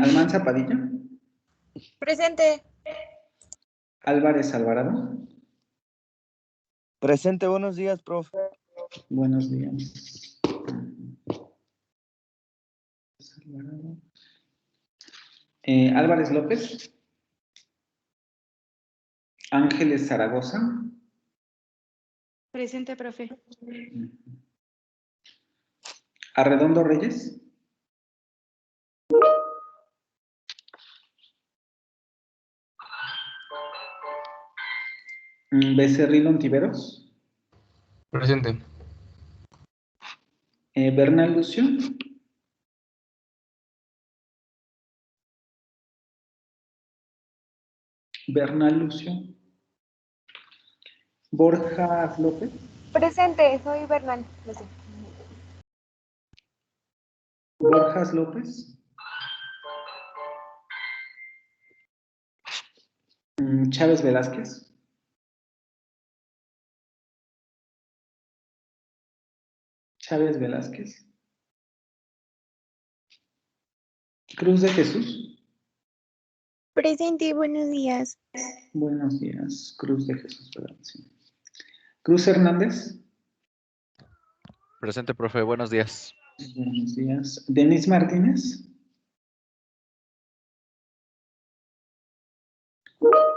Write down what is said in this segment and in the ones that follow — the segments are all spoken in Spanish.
Almanza Padilla. Presente. Álvarez Alvarado. Presente, buenos días, profe. Buenos días. Álvarez López. Ángeles Zaragoza. Presente, profe. Arredondo Reyes. Becerril Ontiveros. Presente. Bernal Lucio. Bernal Lucio. Borja López. Presente, soy Bernal. Borjas López. Chávez Velázquez. Chávez Velázquez. Cruz de Jesús. Presente, buenos días. Buenos días. Cruz de Jesús, perdón, sí. Cruz Hernández. Presente, profe. Buenos días. Buenos días. Denis Martínez.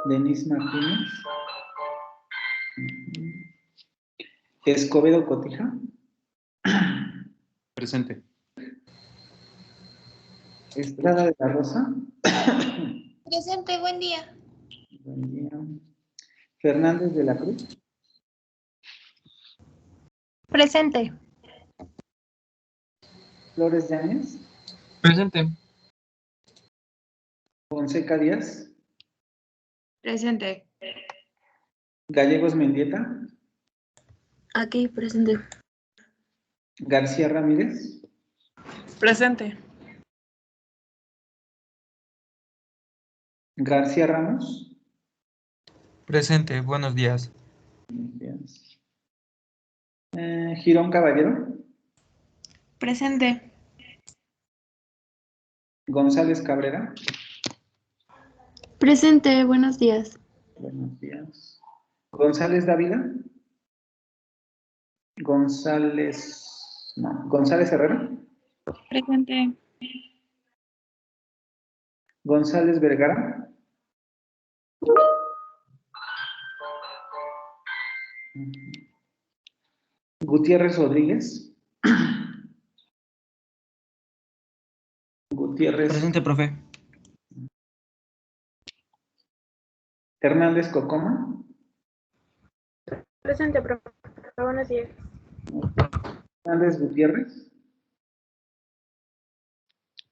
Denis Martínez. Escobedo Cotija. Presente. Estrada de la Rosa. Presente, buen día. Buen día. Fernández de la Cruz. Presente. Flores Yáñez. Presente. Fonseca Díaz. Presente. Gallegos Mendieta. Aquí, presente. García Ramírez. Presente. García Ramos. Presente. Buenos días. Buenos días. Girón Caballero. Presente. González Cabrera. Presente, buenos días. Buenos días. González Dávila. González. No. González Herrera. Presente. González Vergara. Gutiérrez Rodríguez. Gutiérrez. Presente, profe. Hernández Cocoma. Presente, profe. Buenos días. Hernández Gutiérrez.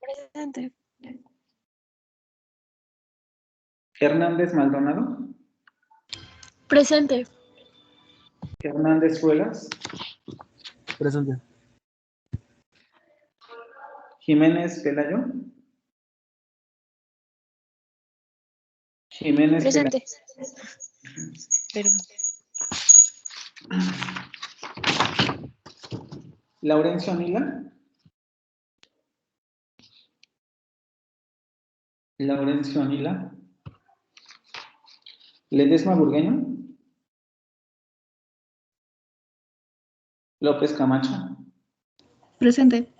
Presente. Hernández Maldonado. Presente. Hernández Suelas. Presente. Jiménez Pelayo. Jiménez Presente. Pelayo. Perdón. Laurencio Nila. Laurencio Nila. Ledesma Burgueño. López Camacho. Presente.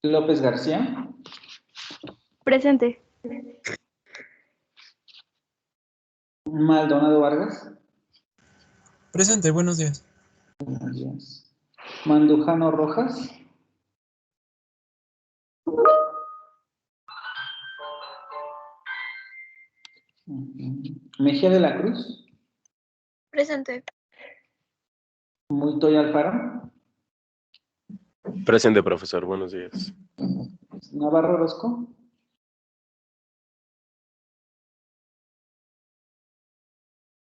López García. Presente. Maldonado Vargas. Presente. Buenos días. Buenos días. Mandujano Rojas. Mejía de la Cruz. Presente. Multoy Alfaro. Presente, profesor. Buenos días. Navarro Orozco.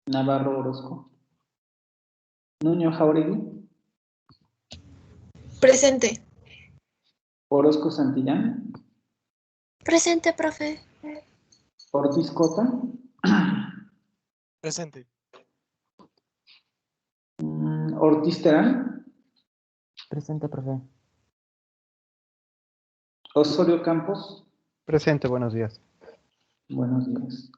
Navarro Orozco. Nuño Jauregui. Presente. Orozco Santillán. Presente, profe. Ortiz Cota. Presente. Ortiz Terán. Presente, profe. Osorio Campos. Presente, buenos días. Buenos días.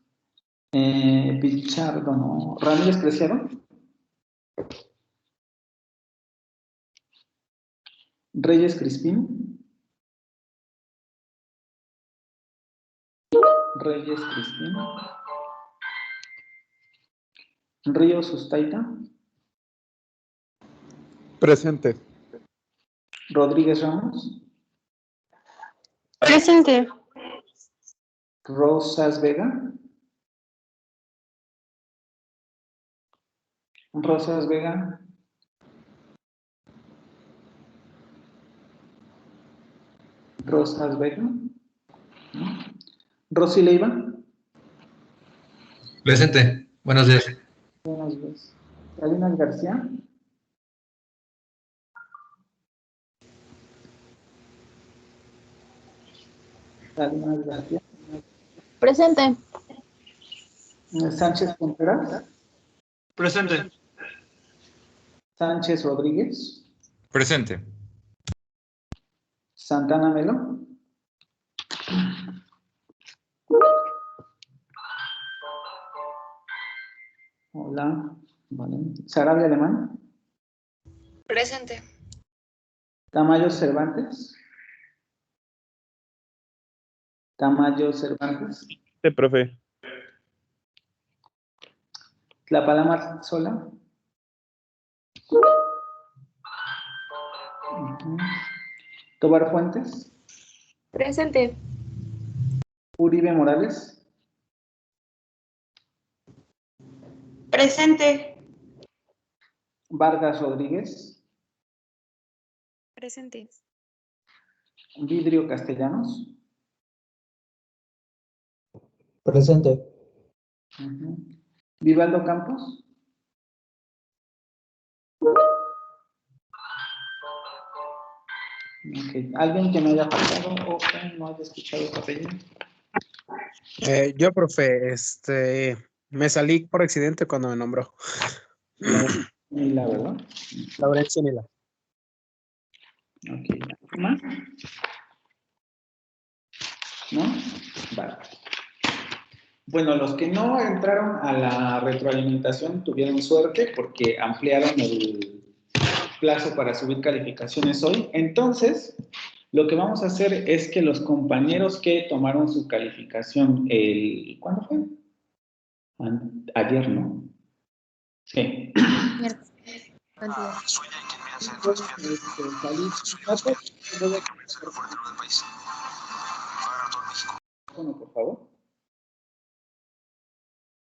Pichardo, no. Ramírez Preciado. Reyes Crispín. Reyes Crispín. Ríos Sustaita. Presente. Rodríguez Ramos. Presente. Rosas Vega. Rosas Vega. Rosas Vega. Rosy Leiva. Presente. Buenos días. Buenos días. Salinas García. Salinas García. Presente. Sánchez Contreras. Presente. Sánchez Rodríguez. Presente. Santana Melo. Hola. Vale. Sarabia Alemán. Presente. Tamayo Cervantes. Tamayo Cervantes. Sí, profe. Tlapalama Sola. Tobar Fuentes. Presente. Uribe Morales. Presente. Vargas Rodríguez. Presente. Vidrio Castellanos. Presente. Vivaldo Campos. Okay. ¿Alguien que me haya faltado o que no haya escuchado su apellido? Yo, profe, me salí por accidente cuando me nombró. Y la verdad. Laurencio Nila. Ok. ¿Más? ¿No? Vale. Bueno, los que no entraron a la retroalimentación tuvieron suerte porque ampliaron el plazo para subir calificaciones hoy. Entonces, lo que vamos a hacer es que los compañeros que tomaron su calificación ¿cuándo fue? Ayer, ¿no? Sí. Por favor.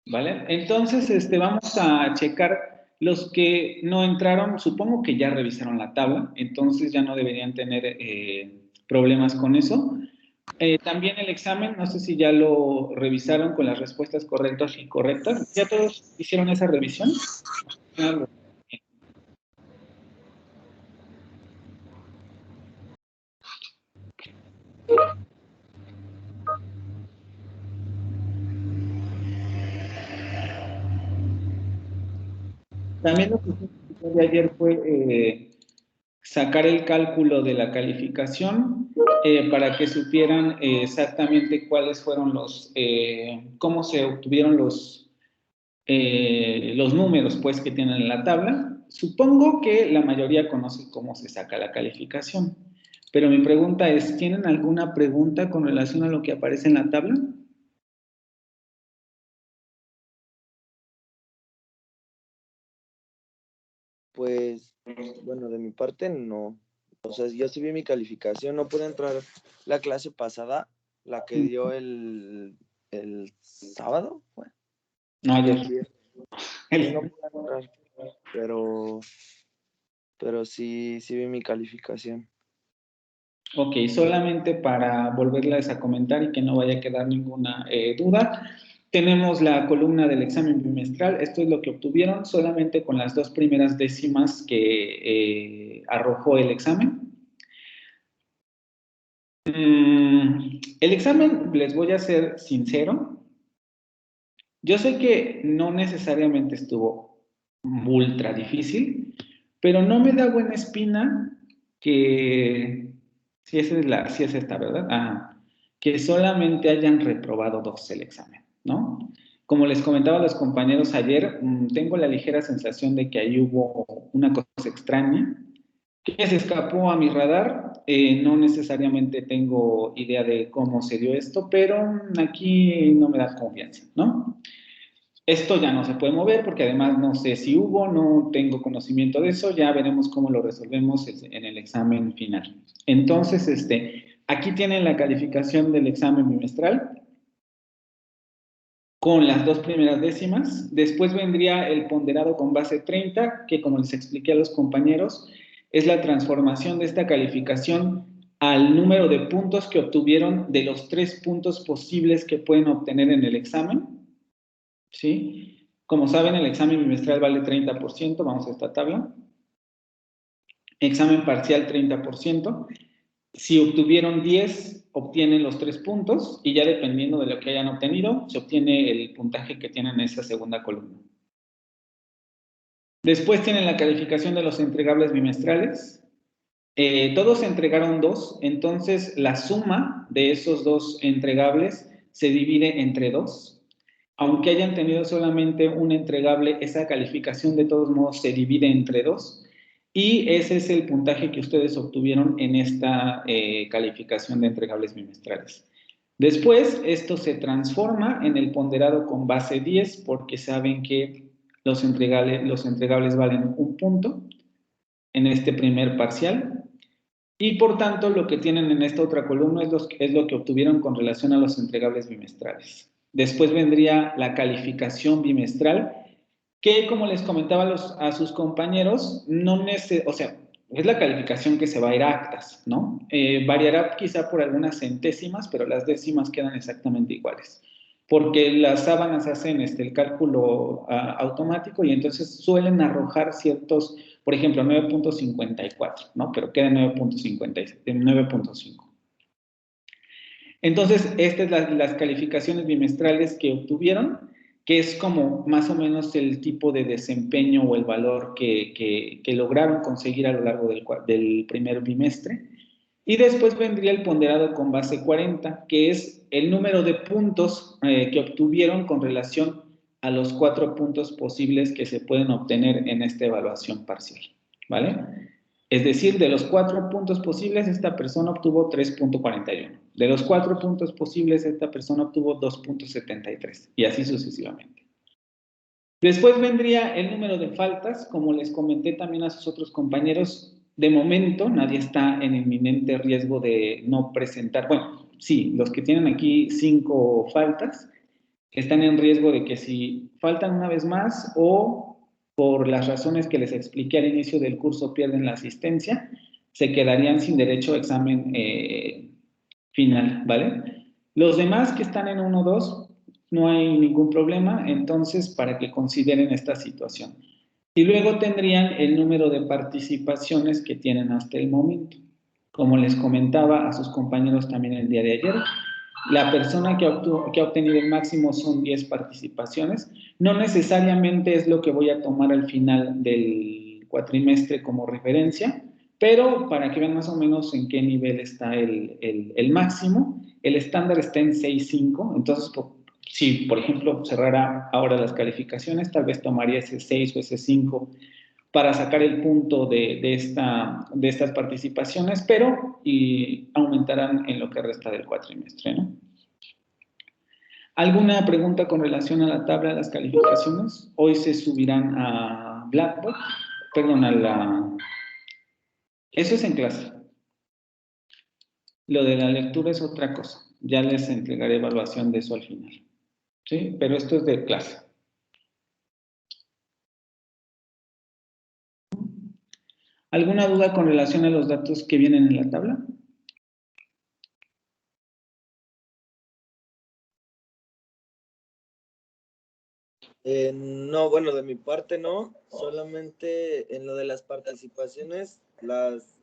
¿Vale? Entonces, vamos a checar los que no entraron. Supongo que ya revisaron la tabla, entonces ya no deberían tener problemas con eso. También el examen, no sé si ya lo revisaron con las respuestas correctas y incorrectas. ¿Ya todos hicieron esa revisión? También lo que hicimos de ayer fue sacar el cálculo de la calificación para que supieran exactamente cuáles fueron cómo se obtuvieron los números pues que tienen en la tabla. Supongo que la mayoría conoce cómo se saca la calificación, pero mi pregunta es, ¿tienen alguna pregunta con relación a lo que aparece en la tabla? Pues, bueno, de mi parte no. O sea, yo sí vi mi calificación, no pude entrar la clase pasada, la que dio el sábado, ¿fue? No, ayer. No pude entrar, pero sí vi mi calificación. Ok, solamente para volverles a comentar y que no vaya a quedar ninguna duda, tenemos la columna del examen bimestral. Esto es lo que obtuvieron solamente con las 2 primeras décimas que arrojó el examen. El examen, les voy a ser sincero, yo sé que no necesariamente estuvo ultra difícil, pero no me da buena espina que Sí, sí es esta, ¿verdad? Ajá. Que solamente hayan reprobado 2 el examen, ¿no? Como les comentaba a los compañeros ayer, tengo la ligera sensación de que ahí hubo una cosa extraña que se escapó a mi radar. No necesariamente tengo idea de cómo se dio esto, pero aquí no me da confianza, ¿no? Esto ya no se puede mover porque además no sé si hubo, no tengo conocimiento de eso, ya veremos cómo lo resolvemos en el examen final. Entonces, aquí tienen la calificación del examen bimestral con las 2 primeras décimas. Después vendría el ponderado con base 30, que como les expliqué a los compañeros, es la transformación de esta calificación al número de puntos que obtuvieron de los 3 puntos posibles que pueden obtener en el examen, ¿sí? Como saben, el examen bimestral vale 30%, vamos a esta tabla. Examen parcial 30%. Si obtuvieron 10, obtienen los 3 puntos y ya dependiendo de lo que hayan obtenido, se obtiene el puntaje que tienen en esa segunda columna. Después tienen la calificación de los entregables bimestrales. Todos entregaron 2, entonces la suma de esos 2 entregables se divide entre 2. Aunque hayan tenido solamente un entregable, esa calificación de todos modos se divide entre 2 y ese es el puntaje que ustedes obtuvieron en esta calificación de entregables bimestrales. Después, esto se transforma en el ponderado con base 10 porque saben que los entregables valen 1 punto en este primer parcial y por tanto lo que tienen en esta otra columna es lo que obtuvieron con relación a los entregables bimestrales. Después vendría la calificación bimestral, que como les comentaba a sus compañeros, o sea, es la calificación que se va a ir a actas, ¿no? Variará quizá por algunas centésimas, pero las décimas quedan exactamente iguales. Porque las sábanas hacen el cálculo automático y entonces suelen arrojar ciertos, por ejemplo, 9.54, ¿no? Pero queda 9.5. Entonces, estas son las calificaciones bimestrales que obtuvieron, que es como más o menos el tipo de desempeño o el valor que lograron conseguir a lo largo del primer bimestre. Y después vendría el ponderado con base 40, que es el número de puntos que obtuvieron con relación a los 4 puntos posibles que se pueden obtener en esta evaluación parcial, ¿vale? Es decir, de los 4 puntos posibles, esta persona obtuvo 3.41. De los 4 puntos posibles, esta persona obtuvo 2.73 y así sucesivamente. Después vendría el número de faltas, como les comenté también a sus otros compañeros. De momento, nadie está en inminente riesgo de no presentar. Bueno, sí, los que tienen aquí 5 faltas están en riesgo de que si faltan una vez más o por las razones que les expliqué al inicio del curso pierden la asistencia, se quedarían sin derecho a examen final, ¿vale? Los demás que están en 1-2, no hay ningún problema, entonces para que consideren esta situación. Y luego tendrían el número de participaciones que tienen hasta el momento. Como les comentaba a sus compañeros también el día de ayer, la persona que ha obtenido el máximo son 10 participaciones. No necesariamente es lo que voy a tomar al final del cuatrimestre como referencia, pero para que vean más o menos en qué nivel está el máximo, el estándar está en 6.5, entonces si por ejemplo cerrara ahora las calificaciones, tal vez tomaría ese 6 o ese 5 para sacar el punto de estas participaciones, pero aumentarán en lo que resta del cuatrimestre, ¿no? ¿Alguna pregunta con relación a la tabla de las calificaciones? Hoy se subirán a Blackboard, perdón, eso es en clase. Lo de la lectura es otra cosa. Ya les entregaré evaluación de eso al final. ¿Sí? Pero esto es de clase. ¿Alguna duda con relación a los datos que vienen en la tabla? No, bueno, de mi parte no, solamente en lo de las participaciones, las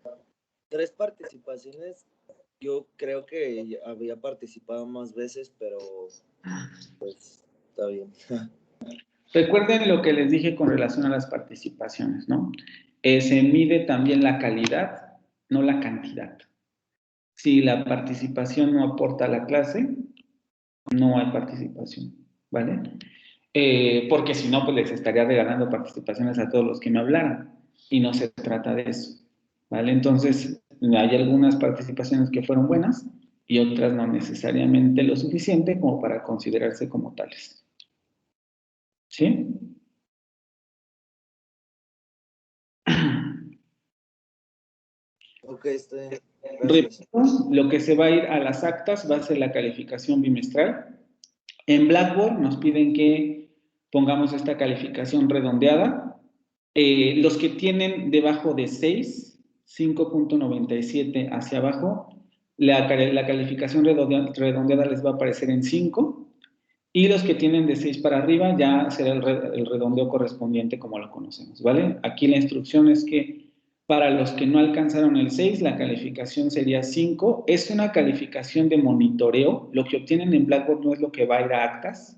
3 participaciones, yo creo que había participado más veces, pero pues está bien. Recuerden lo que les dije con relación a las participaciones, ¿no? Se mide también la calidad, no la cantidad. Si la participación no aporta a la clase, no hay participación, ¿vale? Porque si no, pues les estaría regalando participaciones a todos los que me hablaran, y no se trata de eso, ¿vale? Entonces, hay algunas participaciones que fueron buenas y otras no necesariamente lo suficiente como para considerarse como tales. ¿Sí? Ok, gracias. Lo que se va a ir a las actas va a ser la calificación bimestral. En Blackboard nos piden que pongamos esta calificación redondeada. Los que tienen debajo de 6, 5.97 hacia abajo, la calificación redondeada les va a aparecer en 5. Y los que tienen de 6 para arriba ya será el redondeo correspondiente como lo conocemos, ¿vale? Aquí la instrucción es que para los que no alcanzaron el 6, la calificación sería 5. Es una calificación de monitoreo. Lo que obtienen en Blackboard no es lo que va a ir a actas.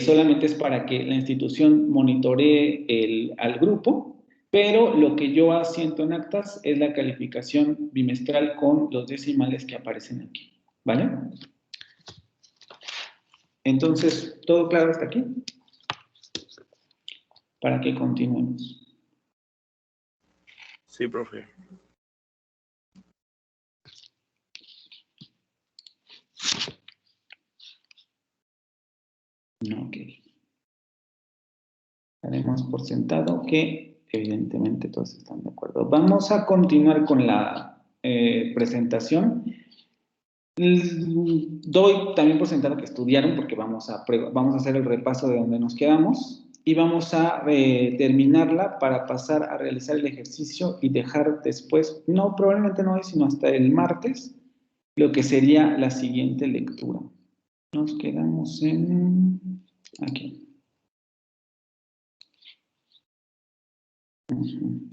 Solamente es para que la institución monitoree al grupo, pero lo que yo asiento en actas es la calificación bimestral con los decimales que aparecen aquí, ¿vale? Entonces, ¿todo claro hasta aquí? Para que continuemos. Sí, profe. Ok. Haremos por sentado que evidentemente todos están de acuerdo. Vamos a continuar con la presentación. Doy también por sentado que estudiaron porque vamos a hacer el repaso de donde nos quedamos y vamos a terminarla para pasar a realizar el ejercicio y dejar después, no, probablemente no hoy, sino hasta el martes, lo que sería la siguiente lectura. Nos quedamos en aquí. Uh-huh.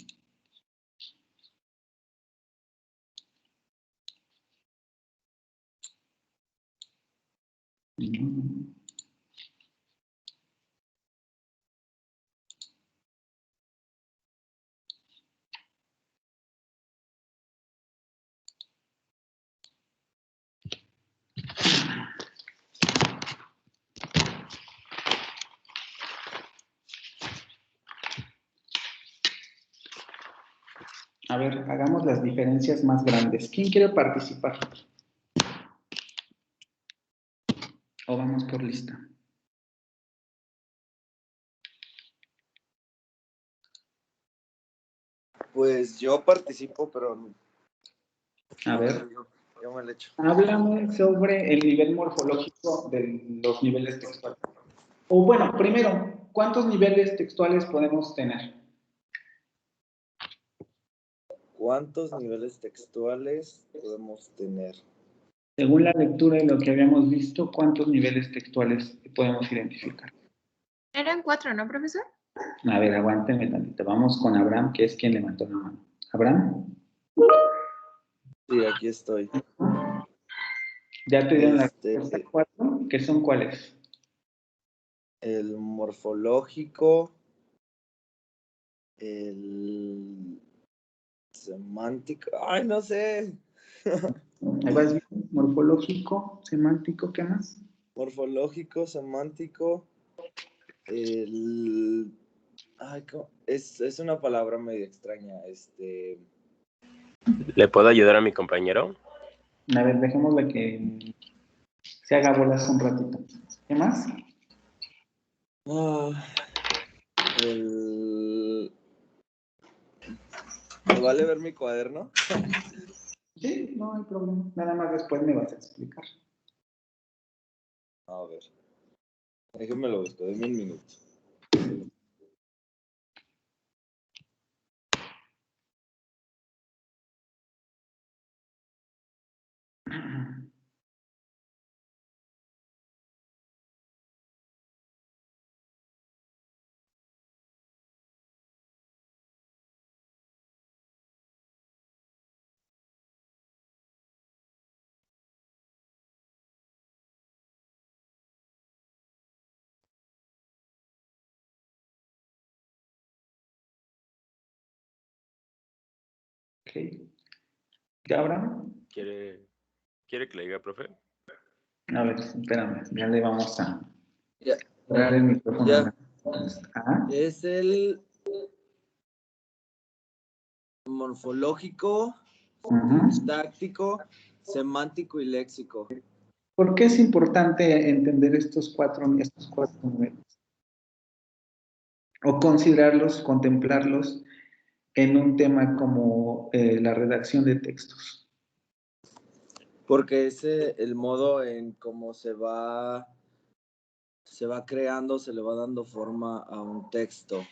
A ver, hagamos las diferencias más grandes. ¿Quién quiere participar? ¿O vamos por lista? Pues yo participo, pero... A ver. Yo me lo echo. Háblame sobre el nivel morfológico de los niveles textuales. O bueno, primero, ¿cuántos niveles textuales podemos tener? ¿Cuántos niveles textuales podemos tener? Según la lectura y lo que habíamos visto, ¿cuántos niveles textuales podemos identificar? Eran 4, ¿no, profesor? A ver, aguántenme tantito. Vamos con Abraham, que es quien levantó la mano. ¿Abraham? Sí, aquí estoy. ¿Ya te dieron las 4? ¿Qué son cuáles? El morfológico, el semántico, ay, no sé. Ahí vas bien. Morfológico, semántico, ¿qué más? Morfológico, semántico, el... Ay, es una palabra medio extraña, ¿Le puedo ayudar a mi compañero? A ver, dejémosle que se haga bolas un ratito. ¿Qué más? ¿Me vale ver mi cuaderno? Sí, no hay problema. Nada más después me vas a explicar. A ver. Déjenme lo busco, denme un minuto. Ok. ¿Ya, Abraham? ¿Quiere que le diga, profe? A ver, espérame, ya le vamos a Ya, dar el micrófono. ya. Ah, Es el morfológico, ujú. sintáctico, semántico y léxico. ¿Por qué es importante entender estos cuatro niveles? O considerarlos, contemplarlos en un tema como la redacción de textos. Porque es el modo en cómo se va creando, se le va dando forma a un texto.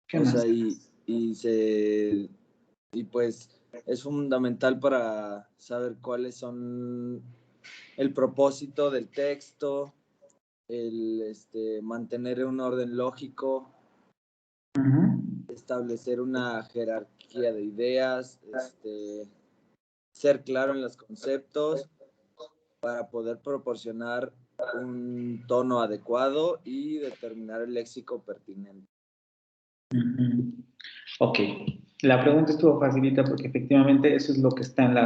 ¿Qué O más? sea, y pues es fundamental para saber cuáles son el propósito del texto, el mantener un orden lógico, Ujú. establecer una jerarquía de ideas, ser claro en los conceptos para poder proporcionar un tono adecuado y determinar el léxico pertinente. Ujú. Ok, la pregunta estuvo facilita porque efectivamente eso es lo que está en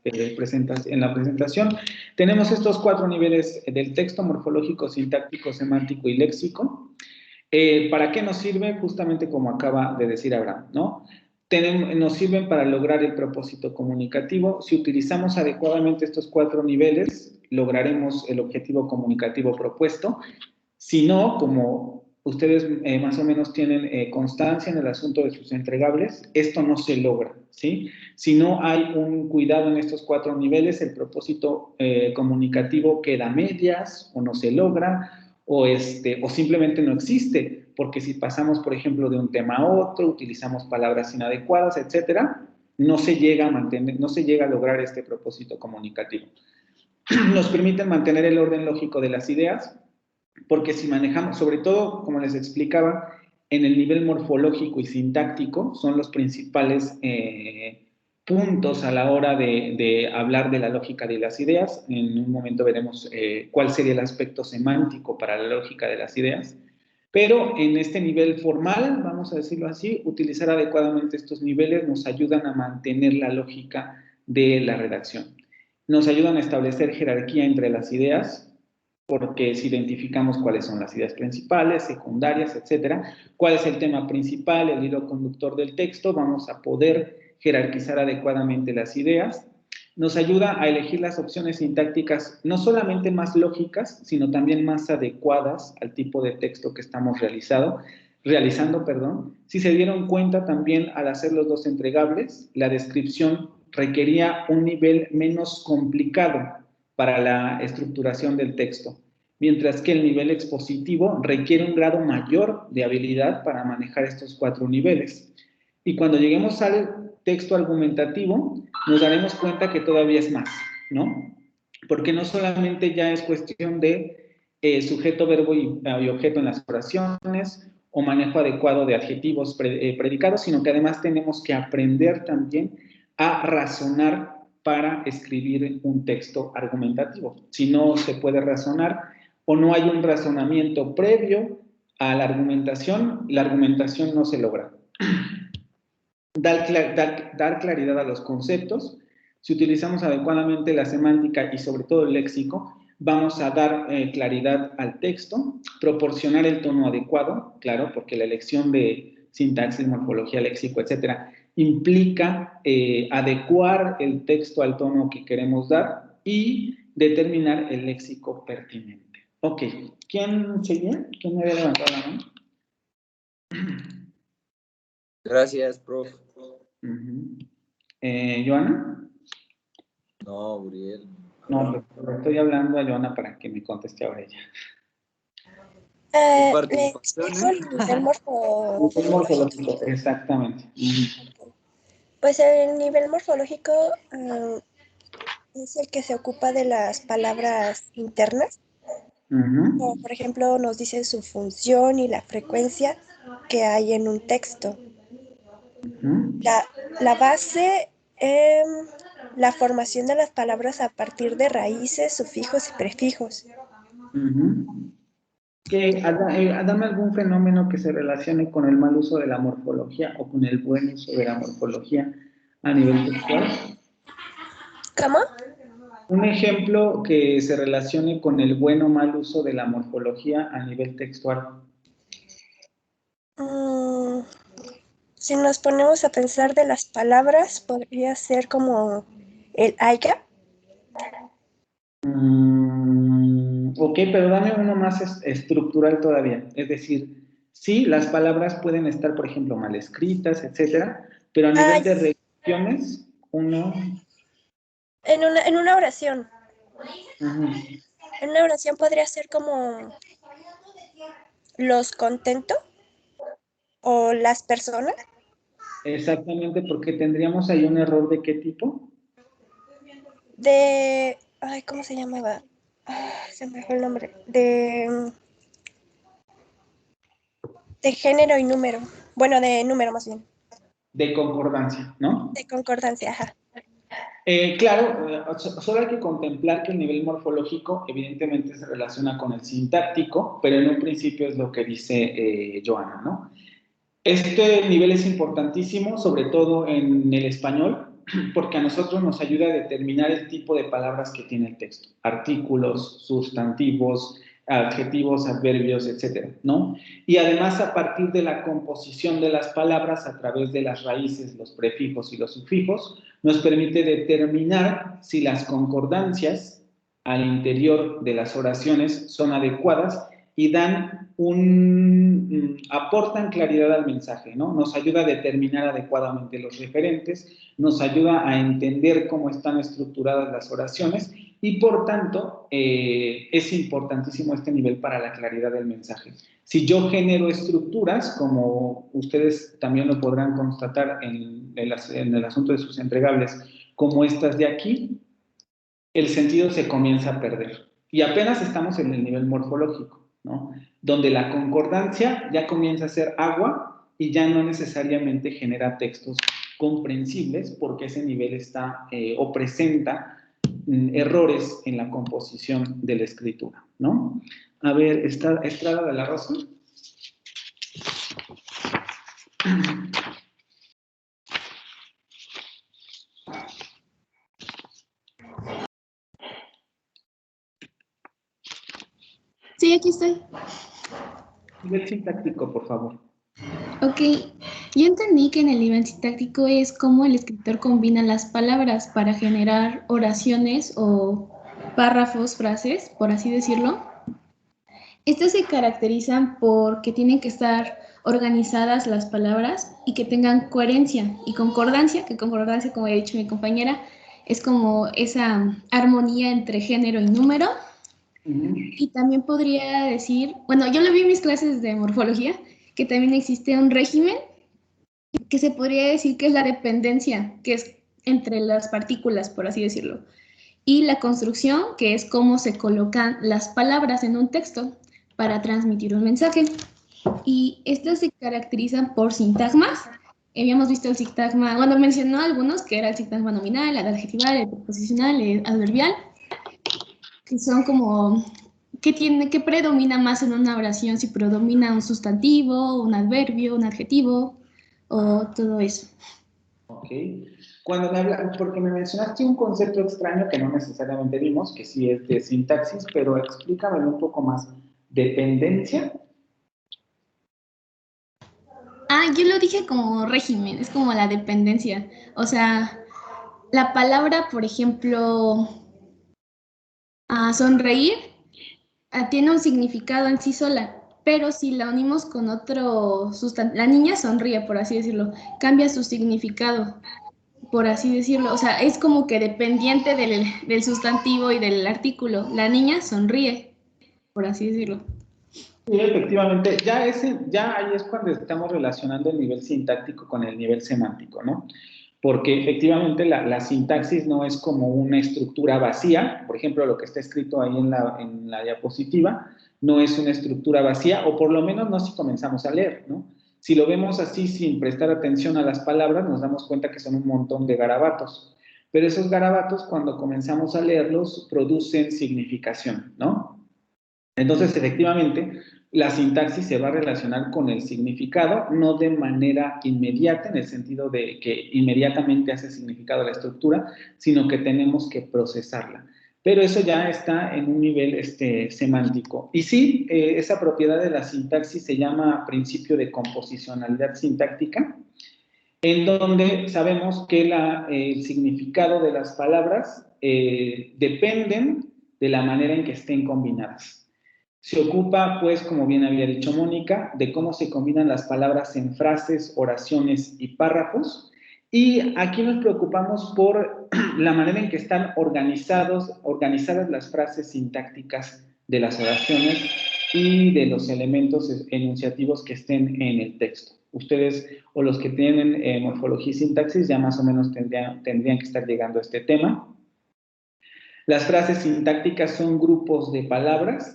en la presentación. Tenemos estos cuatro niveles del texto: morfológico, sintáctico, semántico y léxico. ¿Para qué nos sirve? Justamente como acaba de decir Abraham, ¿no? Nos sirven para lograr el propósito comunicativo. Si utilizamos adecuadamente estos cuatro niveles, lograremos el objetivo comunicativo propuesto. Si no, como ustedes más o menos tienen constancia en el asunto de sus entregables, esto no se logra, ¿sí? Si no hay un cuidado en estos cuatro niveles, el propósito comunicativo queda a medias o no se logra o simplemente no existe, porque si pasamos, por ejemplo, de un tema a otro, utilizamos palabras inadecuadas, etcétera, no se llega a mantener, no se llega a lograr este propósito comunicativo. Nos permiten mantener el orden lógico de las ideas, porque si manejamos, sobre todo, como les explicaba, en el nivel morfológico y sintáctico, son los principales puntos a la hora de hablar de la lógica de las ideas. En un momento veremos cuál sería el aspecto semántico para la lógica de las ideas. Pero en este nivel formal, vamos a decirlo así, utilizar adecuadamente estos niveles nos ayudan a mantener la lógica de la redacción. Nos ayudan a establecer jerarquía entre las ideas, porque si identificamos cuáles son las ideas principales, secundarias, etcétera, cuál es el tema principal, el hilo conductor del texto, vamos a poder jerarquizar adecuadamente las ideas. Nos ayuda a elegir las opciones sintácticas no solamente más lógicas, sino también más adecuadas al tipo de texto que estamos realizando. Si se dieron cuenta también al hacer los dos entregables, la descripción requería un nivel menos complicado para la estructuración del texto, mientras que el nivel expositivo requiere un grado mayor de habilidad para manejar estos cuatro niveles. Y cuando lleguemos al texto argumentativo, nos daremos cuenta que todavía es más, ¿no? Porque no solamente ya es cuestión de sujeto, verbo y objeto en las oraciones, o manejo adecuado de adjetivos predicados, sino que además tenemos que aprender también a razonar para escribir un texto argumentativo. Si no se puede razonar o no hay un razonamiento previo a la argumentación no se logra. Dar claridad a los conceptos. Si utilizamos adecuadamente la semántica y sobre todo el léxico, vamos a dar claridad al texto, proporcionar el tono adecuado, claro, porque la elección de sintaxis, morfología, léxico, etcétera, implica adecuar el texto al tono que queremos dar y determinar el léxico pertinente. Ok, ¿quién seguía? ¿Quién me había levantado la mano? Gracias, prof. ¿Joana? No, Uriel. No, le estoy hablando a Joana para que me conteste ahora ella. Le explico el nivel morfológico. Exactamente. Pues el nivel morfológico es el que se ocupa de las palabras internas. Como por ejemplo, nos dice su función y la frecuencia que hay en un texto. La base, la formación de las palabras a partir de raíces, sufijos y prefijos. Dame algún fenómeno que se relacione con el mal uso de la morfología o con el buen uso de la morfología a nivel textual. ¿Cómo? Un ejemplo que se relacione con el buen o mal uso de la morfología a nivel textual. Si nos ponemos a pensar de las palabras, podría ser como el haya. Ok, pero dame uno más estructural todavía. Es decir, sí, las palabras pueden estar, por ejemplo, mal escritas, etcétera, pero a nivel de redacciones, uno... En una oración. Uh-huh. En una oración podría ser como los contentos o las personas. Exactamente, porque tendríamos ahí un error ¿de qué tipo? Ay, ¿cómo se llamaba? Se me fue el nombre. De género y número. Bueno, de número más bien. De concordancia, ¿no? De concordancia, ajá. Claro, solo hay que contemplar que el nivel morfológico evidentemente se relaciona con el sintáctico, pero en un principio es lo que dice Joana, ¿no? Este nivel es importantísimo, sobre todo en el español, porque a nosotros nos ayuda a determinar el tipo de palabras que tiene el texto, artículos, sustantivos, adjetivos, adverbios, etcétera, ¿no? Y además a partir de la composición de las palabras a través de las raíces, los prefijos y los sufijos, nos permite determinar si las concordancias al interior de las oraciones son adecuadas y aportan claridad al mensaje, ¿no? Nos ayuda a determinar adecuadamente los referentes, nos ayuda a entender cómo están estructuradas las oraciones y por tanto es importantísimo este nivel para la claridad del mensaje. Si yo genero estructuras, como ustedes también lo podrán constatar en el asunto de sus entregables, como estas de aquí, el sentido se comienza a perder. Y apenas estamos en el nivel morfológico, ¿no? Donde la concordancia ya comienza a ser agua y ya no necesariamente genera textos comprensibles porque ese nivel está o presenta errores en la composición de la escritura, ¿no? A ver, Estrada de la Rosa. Sí, aquí estoy. Nivel sintáctico, por favor. Ok, yo entendí que en el nivel sintáctico es cómo el escritor combina las palabras para generar oraciones o párrafos, frases, por así decirlo. Estas se caracterizan porque tienen que estar organizadas las palabras y que tengan coherencia y concordancia, que concordancia, como ha dicho mi compañera, es como esa armonía entre género y número. Y también podría decir, bueno, yo lo vi en mis clases de morfología, que también existe un régimen que se podría decir que es la dependencia, que es entre las partículas, por así decirlo, y la construcción, que es cómo se colocan las palabras en un texto para transmitir un mensaje. Y estas se caracterizan por sintagmas. Habíamos visto el sintagma, bueno, mencionó algunos, que era el sintagma nominal, el adjetival, el preposicional, el adverbial, que son como ¿qué predomina más en una oración? Si predomina un sustantivo, un adverbio, un adjetivo o todo eso. Ok. Porque me mencionaste un concepto extraño que no necesariamente vimos, que sí es de sintaxis, pero explícame un poco más. ¿Dependencia? Yo lo dije como régimen, es como la dependencia. O sea, la palabra, por ejemplo, sonreír, tiene un significado en sí sola, pero si la unimos con otro sustantivo, la niña sonríe, por así decirlo, cambia su significado, por así decirlo. O sea, es como que dependiente del sustantivo y del artículo. La niña sonríe, por así decirlo. Sí, efectivamente, ya ahí es cuando estamos relacionando el nivel sintáctico con el nivel semántico, ¿no? Porque efectivamente la sintaxis no es como una estructura vacía, por ejemplo, lo que está escrito ahí en la diapositiva, no es una estructura vacía, o por lo menos no si comenzamos a leer, ¿no? Si lo vemos así sin prestar atención a las palabras, nos damos cuenta que son un montón de garabatos. Pero esos garabatos, cuando comenzamos a leerlos, producen significación, ¿no? Entonces, efectivamente, la sintaxis se va a relacionar con el significado, no de manera inmediata, en el sentido de que inmediatamente hace significado la estructura, sino que tenemos que procesarla. Pero eso ya está en un nivel semántico. Y sí, esa propiedad de la sintaxis se llama principio de composicionalidad sintáctica, en donde sabemos que el significado de las palabras dependen de la manera en que estén combinadas. Se ocupa, pues, como bien había dicho Mónica, de cómo se combinan las palabras en frases, oraciones y párrafos. Y aquí nos preocupamos por la manera en que están organizadas las frases sintácticas de las oraciones y de los elementos enunciativos que estén en el texto. Ustedes, o los que tienen morfología y sintaxis, ya más o menos tendrían que estar llegando a este tema. Las frases sintácticas son grupos de palabras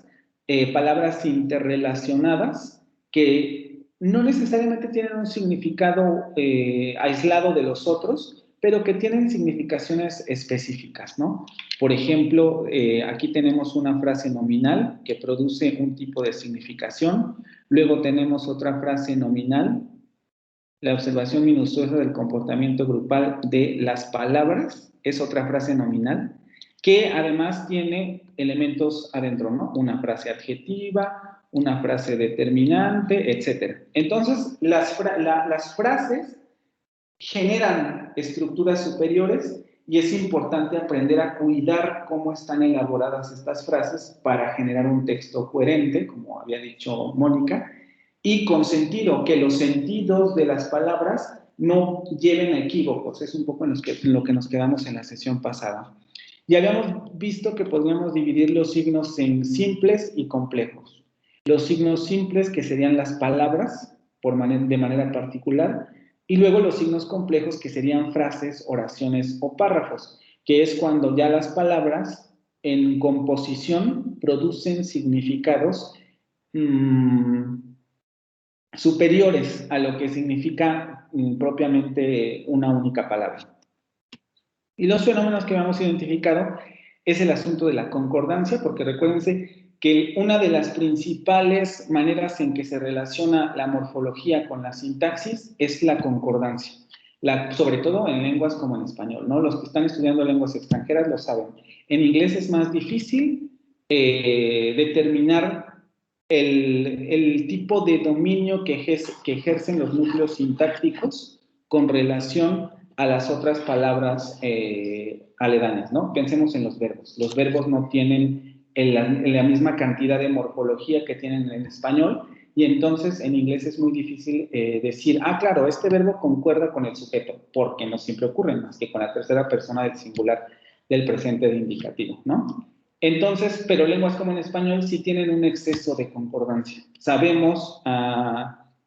interrelacionadas que no necesariamente tienen un significado aislado de los otros, pero que tienen significaciones específicas, ¿no? Por ejemplo, aquí tenemos una frase nominal que produce un tipo de significación, luego tenemos otra frase nominal, la observación minuciosa del comportamiento grupal de las palabras, es otra frase nominal, que además tiene elementos adentro, ¿no? Una frase adjetiva, una frase determinante, etc. Entonces, las frases generan estructuras superiores y es importante aprender a cuidar cómo están elaboradas estas frases para generar un texto coherente, como había dicho Mónica, y con sentido, que los sentidos de las palabras no lleven a equívocos. Es un poco en lo que nos quedamos en la sesión pasada. Y habíamos visto que podríamos dividir los signos en simples y complejos. Los signos simples, que serían las palabras de manera particular, y luego los signos complejos, que serían frases, oraciones o párrafos, que es cuando ya las palabras en composición producen significados superiores a lo que significa propiamente una única palabra. Y los fenómenos que hemos identificado es el asunto de la concordancia, porque recuérdense que una de las principales maneras en que se relaciona la morfología con la sintaxis es la concordancia, sobre todo en lenguas como en español, ¿no? Los que están estudiando lenguas extranjeras lo saben. En inglés es más difícil determinar el tipo de dominio que ejercen los núcleos sintácticos con relación a las otras palabras aledañas, ¿no? Pensemos en los verbos. Los verbos no tienen la misma cantidad de morfología que tienen en español, y entonces en inglés es muy difícil decir, claro, este verbo concuerda con el sujeto, porque no siempre ocurre más que con la tercera persona del singular del presente de indicativo, ¿no? Entonces, pero lenguas como en español sí tienen un exceso de concordancia. Sabemos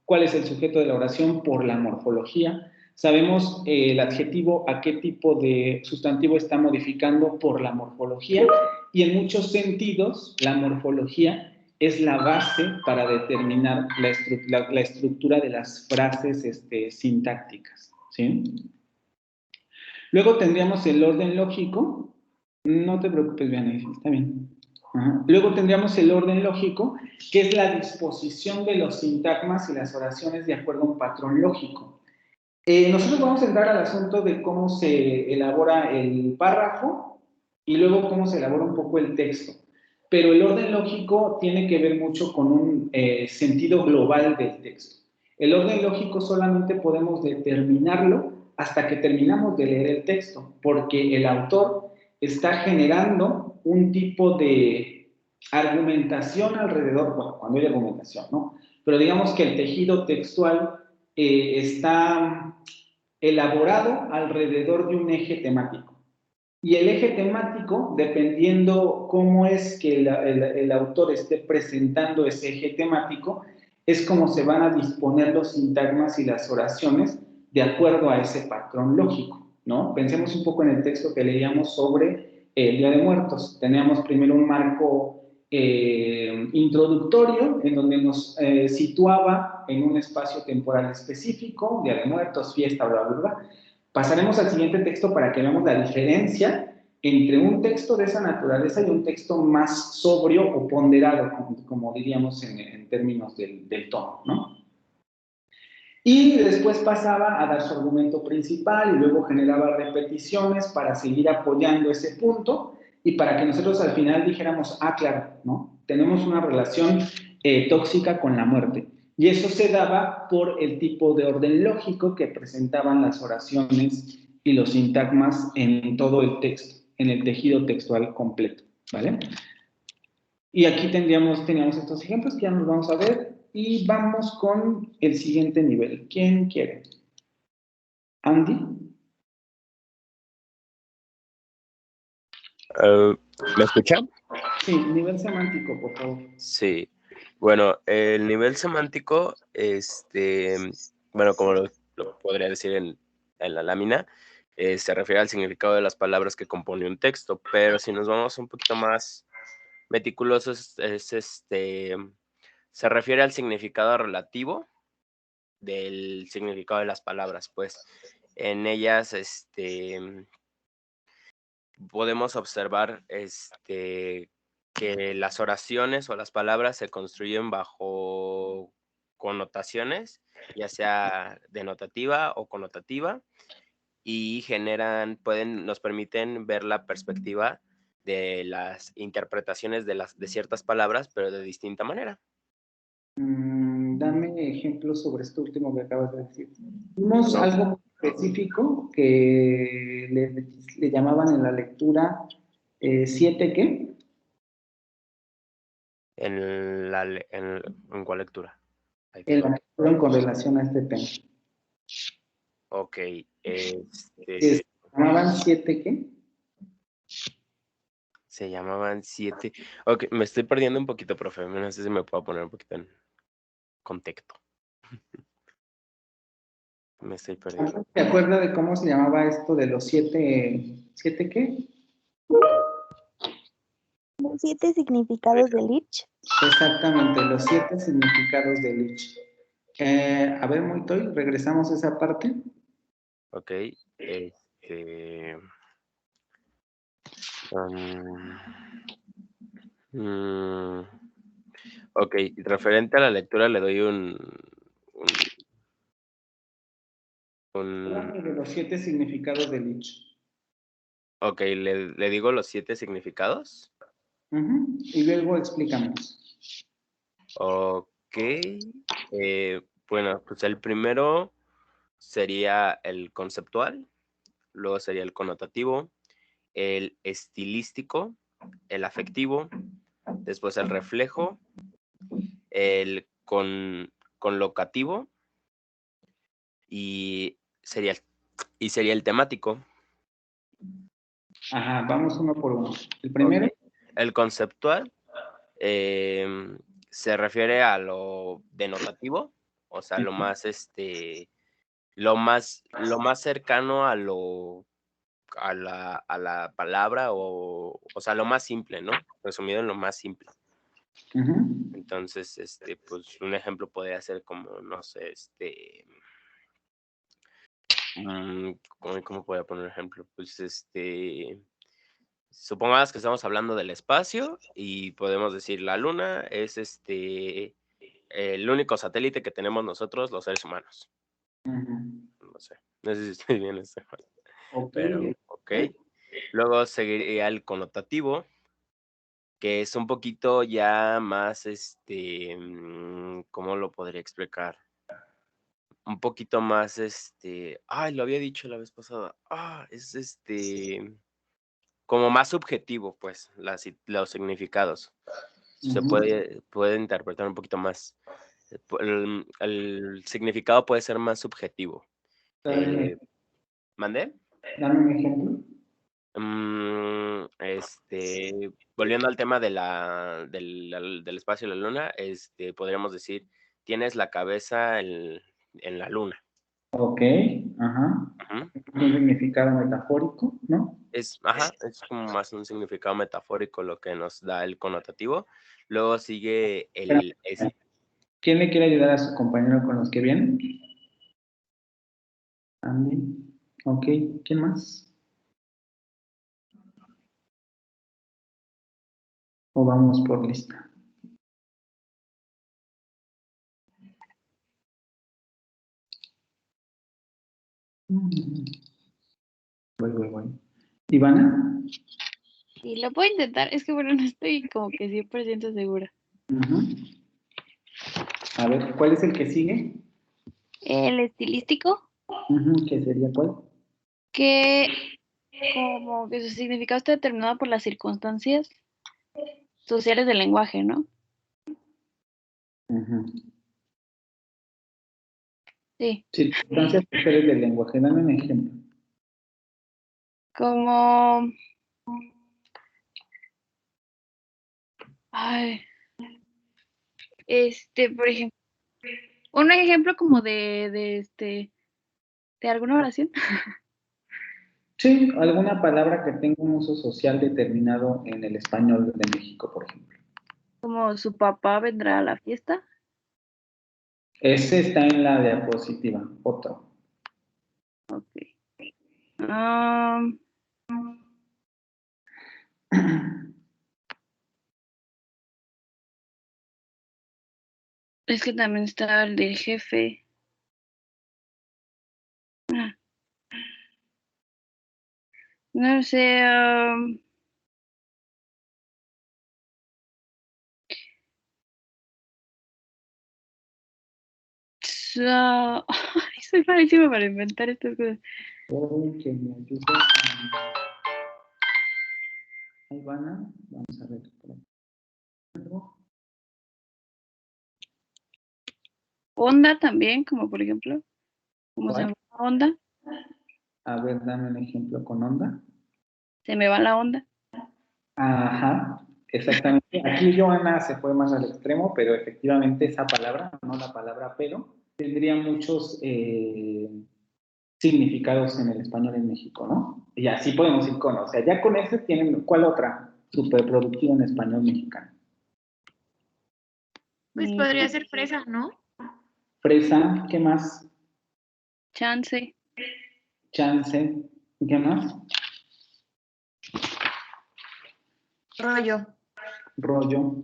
cuál es el sujeto de la oración por la morfología, sabemos el adjetivo a qué tipo de sustantivo está modificando por la morfología, y en muchos sentidos la morfología es la base para determinar la estructura de las frases sintácticas, ¿sí? Luego tendríamos el orden lógico. No te preocupes, Vianney, está bien. Luego tendríamos el orden lógico, que es la disposición de los sintagmas y las oraciones de acuerdo a un patrón lógico. Nosotros vamos a entrar al asunto de cómo se elabora el párrafo y luego cómo se elabora un poco el texto. Pero el orden lógico tiene que ver mucho con un sentido global del texto. El orden lógico solamente podemos determinarlo hasta que terminamos de leer el texto, porque el autor está generando un tipo de argumentación alrededor, bueno, cuando hay argumentación, ¿no? Pero digamos que el tejido textual está elaborado alrededor de un eje temático. Y el eje temático, dependiendo cómo es que el autor esté presentando ese eje temático, es como se van a disponer los sintagmas y las oraciones de acuerdo a ese patrón lógico, ¿no? Pensemos un poco en el texto que leíamos sobre el Día de Muertos. Teníamos primero un marco introductorio en donde nos situaba en un espacio temporal específico, Día de Muertos, fiesta, bla, bla, bla. Pasaremos al siguiente texto para que veamos la diferencia entre un texto de esa naturaleza y un texto más sobrio o ponderado, como diríamos en términos del tono, ¿no? Y después pasaba a dar su argumento principal y luego generaba repeticiones para seguir apoyando ese punto y para que nosotros al final dijéramos, ah, claro, ¿no? Tenemos una relación tóxica con la muerte. Y eso se daba por el tipo de orden lógico que presentaban las oraciones y los sintagmas en todo el texto, en el tejido textual completo, ¿vale? Y aquí teníamos estos ejemplos que ya nos vamos a ver. Y vamos con el siguiente nivel. ¿Quién quiere? ¿Andy? ¿Me escuchan? Sí, nivel semántico, por favor. Sí. Bueno, el nivel semántico, bueno, como lo podría decir en la lámina, se refiere al significado de las palabras que compone un texto, pero si nos vamos un poquito más meticulosos, se refiere al significado relativo del significado de las palabras, pues en ellas podemos observar que las oraciones o las palabras se construyen bajo connotaciones, ya sea denotativa o connotativa, y nos permiten ver la perspectiva de las interpretaciones de ciertas palabras, pero de distinta manera. Dame ejemplos sobre esto último que acabas de decir. Vimos algo específico que le llamaban en la lectura 7 ¿qué? ¿En cuál lectura? En la lectura con relación a este tema. Ok. ¿Se llamaban 7 qué? Se llamaban 7. Ok, me estoy perdiendo un poquito, profe. No sé si me puedo poner un poquito en contexto. Me estoy perdiendo. ¿Se acuerda de cómo se llamaba esto de los 7 qué? Los 7 significados de Lich. Exactamente, los 7 significados de Lich. A ver, Moitoy, regresamos a esa parte. Ok. Ok, referente a la lectura le doy De los 7 significados de Lich. Ok, le digo los 7 significados. Y luego explicamos. Ok. Bueno, pues el primero sería el conceptual, luego sería el connotativo, el estilístico, el afectivo, después el reflejo, el conlocativo y sería el temático. Ajá, vamos uno por uno. El primero. Okay. El conceptual se refiere a lo denotativo, o sea, lo más cercano a la palabra, o sea, lo más simple, ¿no? Resumido en lo más simple. Entonces, pues un ejemplo podría ser como, no sé, ¿cómo podría poner un ejemplo? Pues supongamos que estamos hablando del espacio y podemos decir la luna es el único satélite que tenemos nosotros los seres humanos. No sé si estoy bien, pero ok. Luego seguiría el connotativo, que es un poquito ya más, ¿cómo lo podría explicar? Un poquito más, lo había dicho la vez pasada, es como más subjetivo, pues, los significados. Se puede interpretar un poquito más. El significado puede ser más subjetivo. ¿Mandé? Dame un ejemplo. Volviendo al tema del espacio y la luna, podríamos decir, tienes la cabeza en la luna. Ok, ajá. Un significado metafórico, ¿no? Es como más un significado metafórico lo que nos da el connotativo. Luego sigue el... ¿Quién le quiere ayudar a su compañero con los que vienen? Andy. Ok, ¿quién más? ¿O vamos por lista? Voy. ¿Ivana? Sí, lo puedo intentar. Es que, bueno, no estoy como que 100% segura. A ver, ¿cuál es el que sigue? El estilístico, ¿Qué sería cuál? que como que su significado está determinado por las circunstancias sociales del lenguaje, ¿no? Sí. Circunstancias sociales del lenguaje. Dame un ejemplo. Como... Ay. Por ejemplo, un ejemplo como de alguna oración. Sí, alguna palabra que tenga un uso social determinado en el español de México, por ejemplo. Como su papá vendrá a la fiesta. Ese está en la diapositiva, otro. Ok. Es que también está el del jefe. No sé. Soy malísima para inventar estas cosas. Que me ayude. Ahí van a. Vamos a ver. Onda también, como por ejemplo. ¿Cómo se llama? Onda. A ver, dame un ejemplo con onda. Se me va la onda. Ajá, exactamente. Aquí Joana se fue más al extremo, pero efectivamente esa palabra, no la palabra pero, tendría muchos significados en el español en México, ¿no? Y así podemos ir con, o sea, ya con ese tienen, ¿cuál otra superproductiva en español mexicano? Pues podría ser fresa, ¿no? Fresa, ¿qué más? Chance. Chance, ¿qué más? Rollo. Rollo.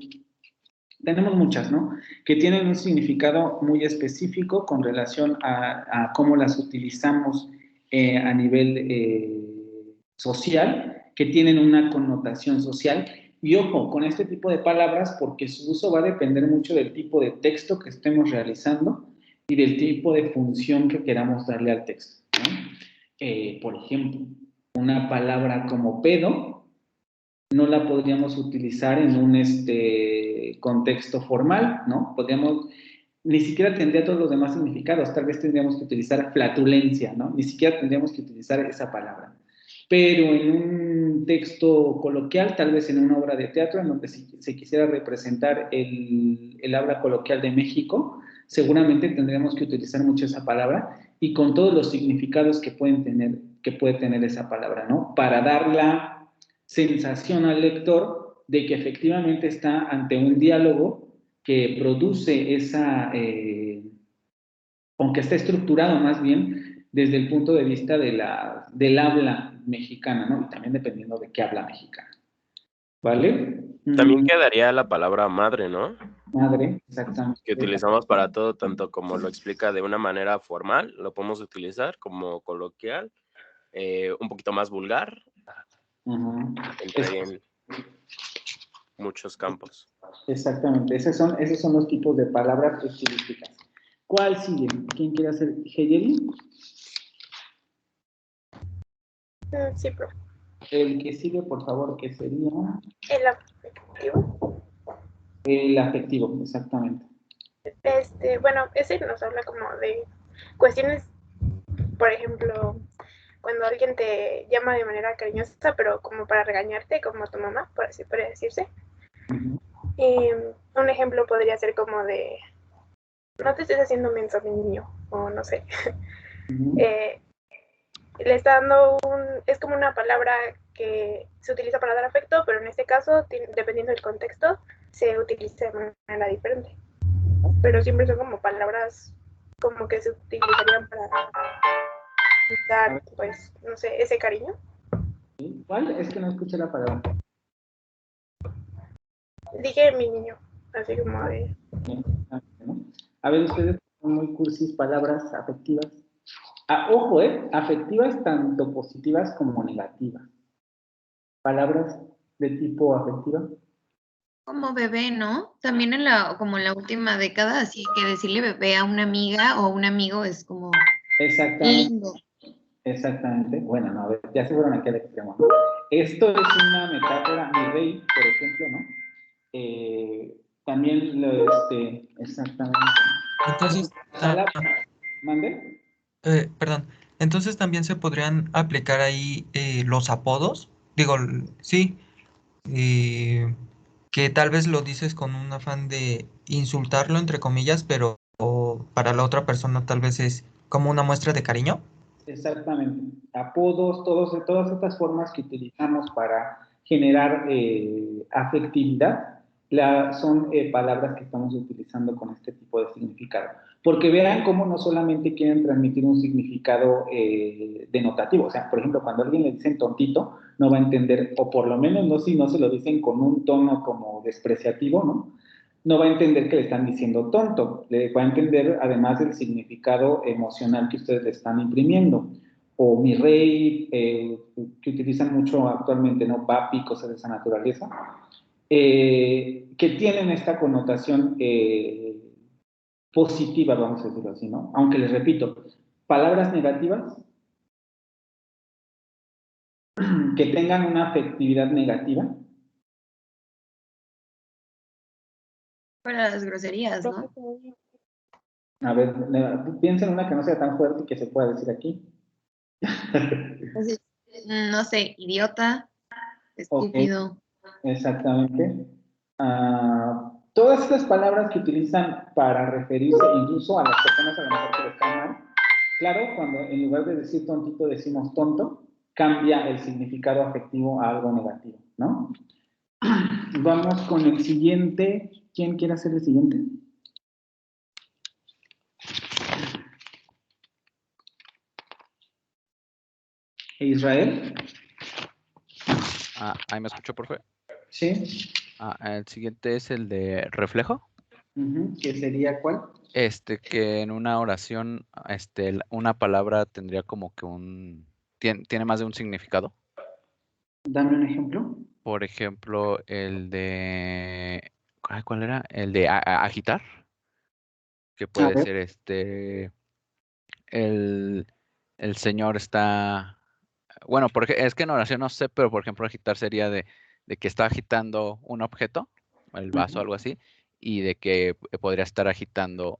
Tenemos muchas, ¿no? Que tienen un significado muy específico con relación a cómo las utilizamos a nivel social, que tienen una connotación social. Y ojo, con este tipo de palabras, porque su uso va a depender mucho del tipo de texto que estemos realizando y del tipo de función que queramos darle al texto, ¿no? Por ejemplo, una palabra como pedo no la podríamos utilizar en un contexto formal, ¿no? Ni siquiera tendría todos los demás significados, tal vez tendríamos que utilizar flatulencia, ¿no? Ni siquiera tendríamos que utilizar esa palabra. Pero en un texto coloquial, tal vez en una obra de teatro, en donde se quisiera representar el habla coloquial de México, seguramente tendríamos que utilizar mucho esa palabra y con todos los significados que puede tener esa palabra, ¿no? Para darla sensación al lector de que efectivamente está ante un diálogo que produce aunque está estructurado más bien desde el punto de vista del habla mexicana, ¿no? Y también dependiendo de qué habla mexicana. ¿Vale? También quedaría la palabra madre, ¿no? Madre, exactamente. Que utilizamos para todo, tanto como lo explica de una manera formal, lo podemos utilizar como coloquial, un poquito más vulgar, entraría en muchos campos. Exactamente, esos son los tipos de palabras estilísticas. ¿Cuál sigue? ¿Quién quiere hacer? ¿Heyeri? Sí, profe. El que sigue, por favor, que sería... El afectivo. El afectivo, exactamente. Bueno, ese nos habla como de cuestiones, por ejemplo, cuando alguien te llama de manera cariñosa, pero como para regañarte, como tu mamá, por así puede decirse. Un ejemplo podría ser como de, no te estés haciendo menso, mi niño, o no sé. Le está dando es como una palabra que se utiliza para dar afecto, pero en este caso, dependiendo del contexto, se utiliza de manera diferente. Pero siempre son como palabras como que se utilizarían para dar, pues, no sé, ese cariño. ¿Cuál? Es que no escuché la palabra. Dije mi niño, así como de... ¿no? A ver, ustedes son muy cursis, palabras afectivas. Ojo, afectivas tanto positivas como negativas. Palabras de tipo afectiva. Como bebé, ¿no? También como en la última década, así que decirle bebé a una amiga o un amigo es como Exactamente. lindo. Exactamente. Bueno, no, a ver, ya se fueron aquí al extremo, ¿no? Esto es una metáfora, mi rey, por ejemplo, ¿no? También exactamente. Entonces, ¿Mande? perdón, entonces también se podrían aplicar ahí los apodos. Digo, sí, que tal vez lo dices con un afán de insultarlo, entre comillas, pero para la otra persona tal vez es como una muestra de cariño. Exactamente. Apodos, todas estas formas que utilizamos para generar afectividad son palabras que estamos utilizando con este tipo de significado. Porque vean cómo no solamente quieren transmitir un significado denotativo. O sea, por ejemplo, cuando a alguien le dicen tontito, no va a entender, o por lo menos no si no se lo dicen con un tono como despreciativo, ¿no? No va a entender que le están diciendo tonto, le va a entender además el significado emocional que ustedes le están imprimiendo. O mi rey, que utilizan mucho actualmente, ¿no? Papi, cosas de esa naturaleza, que tienen esta connotación positiva, vamos a decirlo así, ¿no? Aunque les repito, palabras negativas que tengan una afectividad negativa. Para las groserías, ¿no? A ver, piensen en una que no sea tan fuerte y que se pueda decir aquí. Entonces, no sé, idiota, estúpido. Okay, exactamente. Todas estas palabras que utilizan para referirse incluso a las personas a lo mejor que les caen mal, claro, cuando en lugar de decir tontito decimos tonto, cambia el significado afectivo a algo negativo, ¿no? Vamos con el siguiente. ¿Quién quiere hacer el siguiente? Israel. Ahí me escucho, profe. Sí. El siguiente es el de reflejo. ¿Qué sería cuál? Que en una oración, una palabra tendría como que tiene más de un significado. Dame un ejemplo. Por ejemplo, el de, ¿cuál era? El de agitar, que puede ser el señor está, bueno, porque es que en oración no sé, pero por ejemplo agitar sería de que está agitando un objeto, el vaso, algo así, y de que podría estar agitando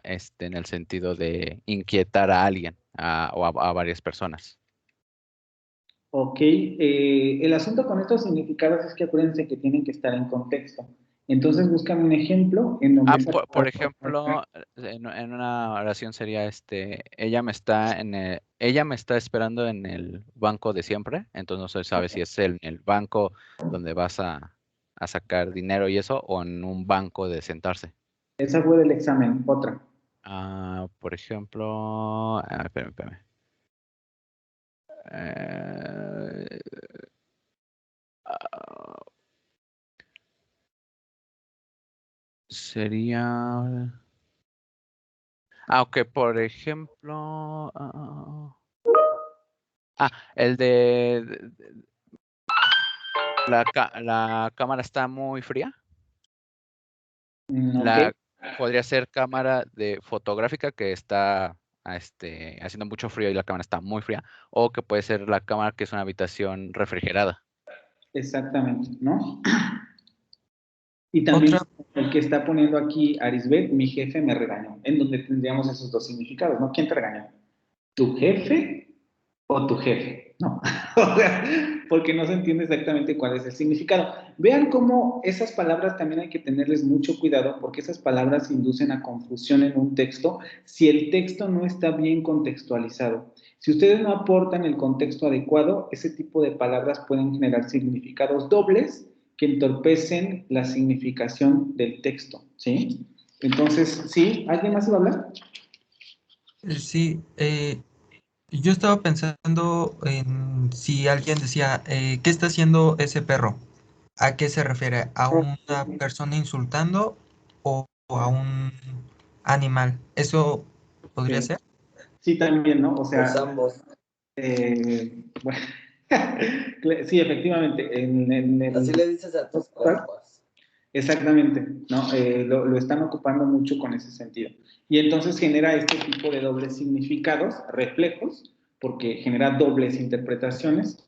en el sentido de inquietar a alguien o a varias personas. Ok, el asunto con estos significados es que acuérdense que tienen que estar en contexto. Entonces buscan un ejemplo en donde... Por ejemplo, en una oración sería ella me está esperando en el banco de siempre, entonces no se sabe si es en el banco donde vas a sacar dinero y eso, o en un banco de sentarse. Esa fue del examen, otra. Por ejemplo, espérame. Sería... ok, por ejemplo... el de... La cámara está muy fría. Okay. Podría ser cámara fotográfica que está haciendo mucho frío y la cámara está muy fría, o que puede ser la cámara que es una habitación refrigerada. Exactamente, ¿no? Y también el que está poniendo aquí Arisbet, mi jefe me regañó, en donde tendríamos esos dos significados, ¿no? ¿Quién te regañó? ¿Tu jefe o tu jefe? No, porque no se entiende exactamente cuál es el significado. Vean cómo esas palabras también hay que tenerles mucho cuidado, porque esas palabras inducen a confusión en un texto si el texto no está bien contextualizado. Si ustedes no aportan el contexto adecuado, ese tipo de palabras pueden generar significados dobles que entorpecen la significación del texto, ¿sí? Entonces, ¿sí? ¿Alguien más iba a hablar? Sí, yo estaba pensando en si alguien decía, ¿qué está haciendo ese perro? ¿A qué se refiere? ¿A una persona insultando o a un animal? ¿Eso podría Sí, ser? sí, también, ¿no? O Pues sea, ambos. bueno, sí, efectivamente, Así le dices a tus compas. exactamente, ¿no? Lo están ocupando mucho con ese sentido. Y entonces genera este tipo de dobles significados, reflejos, porque genera dobles interpretaciones,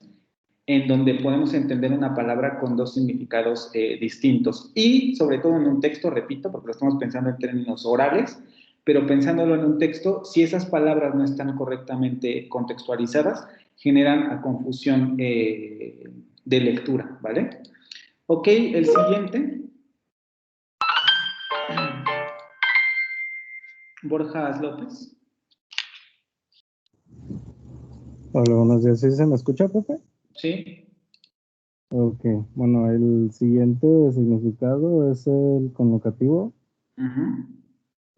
en donde podemos entender una palabra con dos significados distintos. Y sobre todo en un texto, repito, porque lo estamos pensando en términos orales, pero pensándolo en un texto, si esas palabras no están correctamente contextualizadas, generan a confusión de lectura, ¿vale? Ok, el siguiente. Borja López. Hola, buenos días. ¿Sí se me escucha, profe? Sí. Ok, bueno, el siguiente significado es el conlocativo.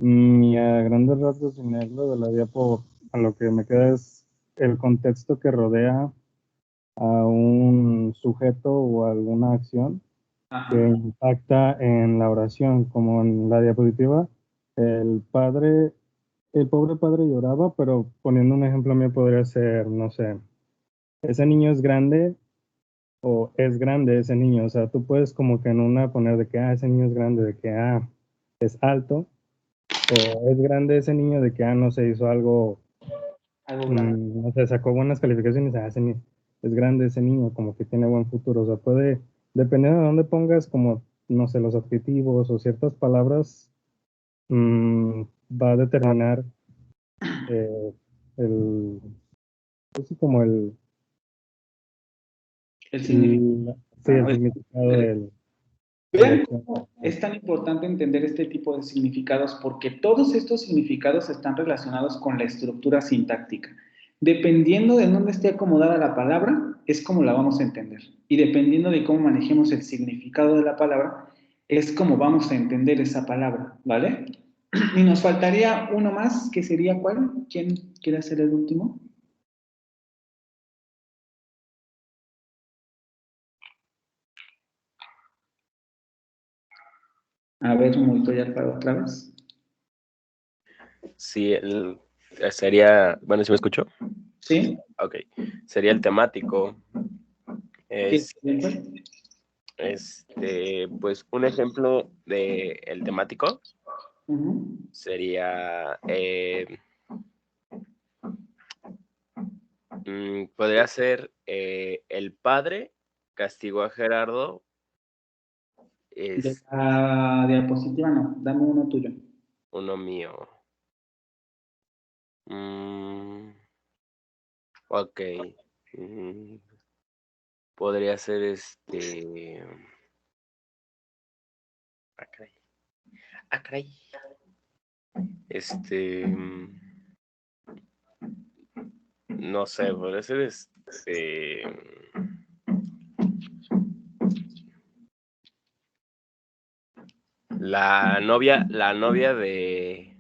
Y a grandes rasgos, sin leerlo de la diapo, a lo que me queda es el contexto que rodea a un sujeto o alguna acción que impacta en la oración, como en la diapositiva. El pobre padre lloraba, pero poniendo un ejemplo mío podría ser, no sé, ese niño es grande o es grande ese niño. O sea, tú puedes como que en una poner de que, ese niño es grande, de que, es alto, o es grande ese niño de que, no se hizo algo, no sé, sacó buenas calificaciones, es grande ese niño, como que tiene buen futuro. O sea, puede, dependiendo de dónde pongas, como, no sé, los adjetivos o ciertas palabras, va a determinar el, así como El significado. sí, el significado de la Vean acción. cómo es tan importante entender este tipo de significados, porque todos estos significados están relacionados con la estructura sintáctica. Dependiendo de dónde esté acomodada la palabra, es como la vamos a entender. Y dependiendo de cómo manejemos el significado de la palabra, es como vamos a entender esa palabra, ¿vale? Y nos faltaría uno más, que sería ¿cuál? ¿Quién quiere hacer el último? A ver, monitorear para otra vez. Sí, sería, bueno, ¿sí me escuchó? Sí. Ok, sería el temático. Pues un ejemplo de el temático sería, podría ser el padre castigó a Gerardo. De la diapositiva no, dame uno tuyo. Uno mío. Ok. Podría ser caray. No sé, podría ser la novia de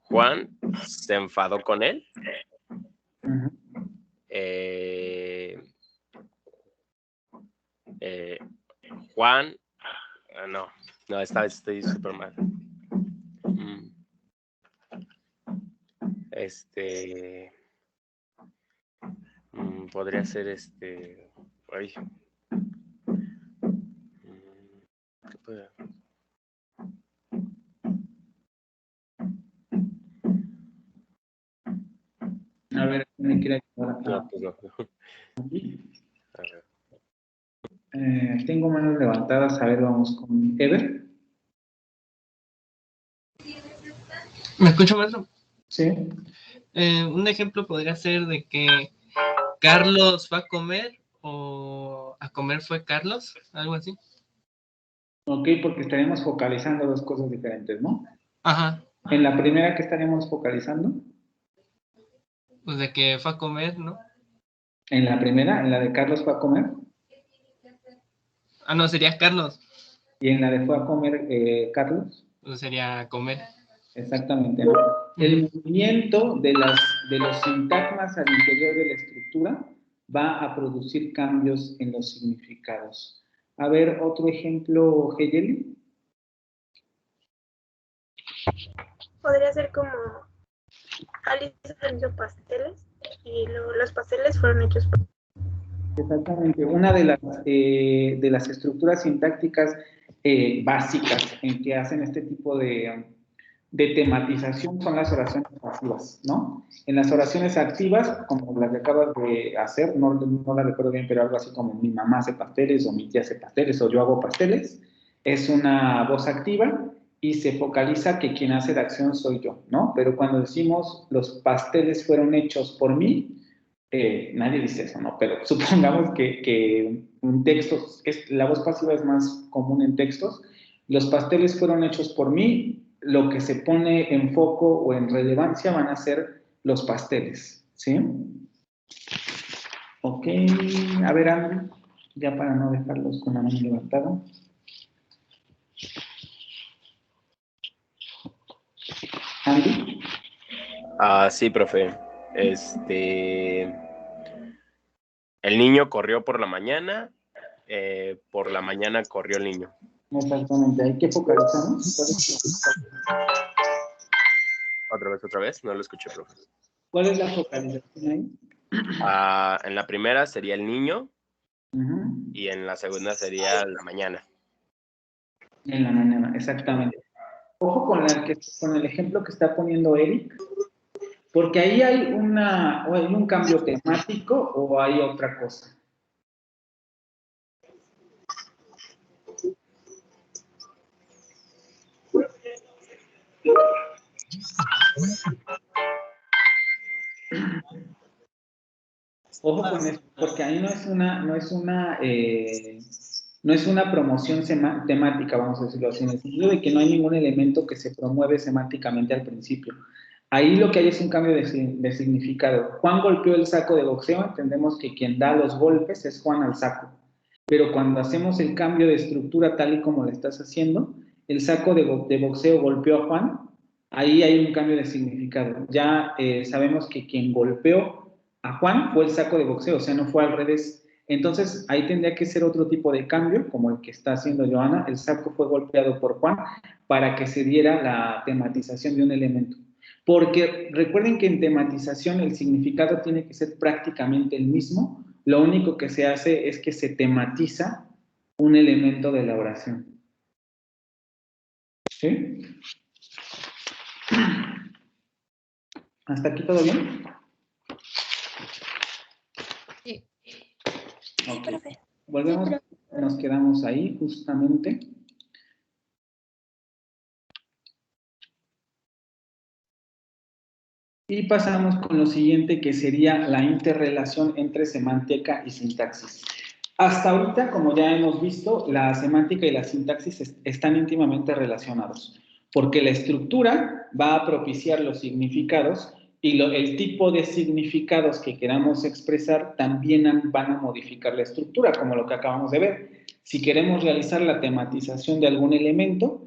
Juan se enfadó con él. Juan, no, esta vez estoy súper mal. Podría ser ay. ¿Qué puede? A ver, me quiere ayudar. No, pues no. A ver. Tengo manos levantadas, a ver, vamos con Ever. ¿Me escucho, maestro? Sí. Un ejemplo podría ser de que Carlos va a comer o a comer fue Carlos, algo así. Ok, porque estaremos focalizando dos cosas diferentes, ¿no? Ajá. En la primera, ¿qué estaremos focalizando? Pues de que fue a comer, ¿no? En la primera, en la de Carlos fue a comer. No, sería Carlos. Y en la de fue a comer Carlos. Pues sería comer. Exactamente, ¿no? El movimiento de los sintagmas al interior de la estructura va a producir cambios en los significados. A ver, otro ejemplo, Hegel. Podría ser como Alice hizo pasteles y luego los pasteles fueron hechos por... Exactamente. Una de las estructuras sintácticas básicas en que hacen este tipo de tematización son las oraciones pasivas, ¿no? En las oraciones activas, como las que acabas de hacer, no la recuerdo bien, pero algo así como mi mamá hace pasteles, o mi tía hace pasteles, o yo hago pasteles, es una voz activa y se focaliza que quien hace la acción soy yo, ¿no? Pero cuando decimos los pasteles fueron hechos por mí, nadie dice eso, ¿no? Pero supongamos que un texto, la voz pasiva es más común en textos, los pasteles fueron hechos por mí, lo que se pone en foco o en relevancia van a ser los pasteles, ¿sí? Ok, a ver, Andy, ya para no dejarlos con la mano levantada. Andy. Sí, profe. El niño corrió por la mañana corrió el niño. Exactamente, hay que focalizarnos. Otra vez, no lo escuché, profe. ¿Cuál es la focalización ahí? En la primera sería el niño, Uh-huh. Y en la segunda sería la mañana. En la mañana, exactamente. Ojo con el ejemplo que está poniendo Eric, porque ahí hay un cambio temático o hay otra cosa. Ojo con esto, porque ahí no es una promoción temática, vamos a decirlo así, en el sentido de que no hay ningún elemento que se promueve semánticamente al principio. Ahí lo que hay es un cambio de significado. Juan golpeó el saco de boxeo, entendemos que quien da los golpes es Juan al saco. Pero cuando hacemos el cambio de estructura tal y como lo estás haciendo, el saco de boxeo golpeó a Juan, ahí hay un cambio de significado. Ya sabemos que quien golpeó a Juan fue el saco de boxeo, o sea, no fue al revés. Entonces, ahí tendría que ser otro tipo de cambio, como el que está haciendo Joana. El saco fue golpeado por Juan para que se diera la tematización de un elemento. Porque recuerden que en tematización el significado tiene que ser prácticamente el mismo. Lo único que se hace es que se tematiza un elemento de la oración. ¿Sí? ¿Hasta aquí todo bien? Sí. Okay. Volvemos, nos quedamos ahí justamente. Y pasamos con lo siguiente, que sería la interrelación entre semántica y sintaxis. Hasta ahorita, como ya hemos visto, la semántica y la sintaxis están íntimamente relacionados, porque la estructura va a propiciar los significados y el tipo de significados que queramos expresar también van a modificar la estructura, como lo que acabamos de ver. Si queremos realizar la tematización de algún elemento,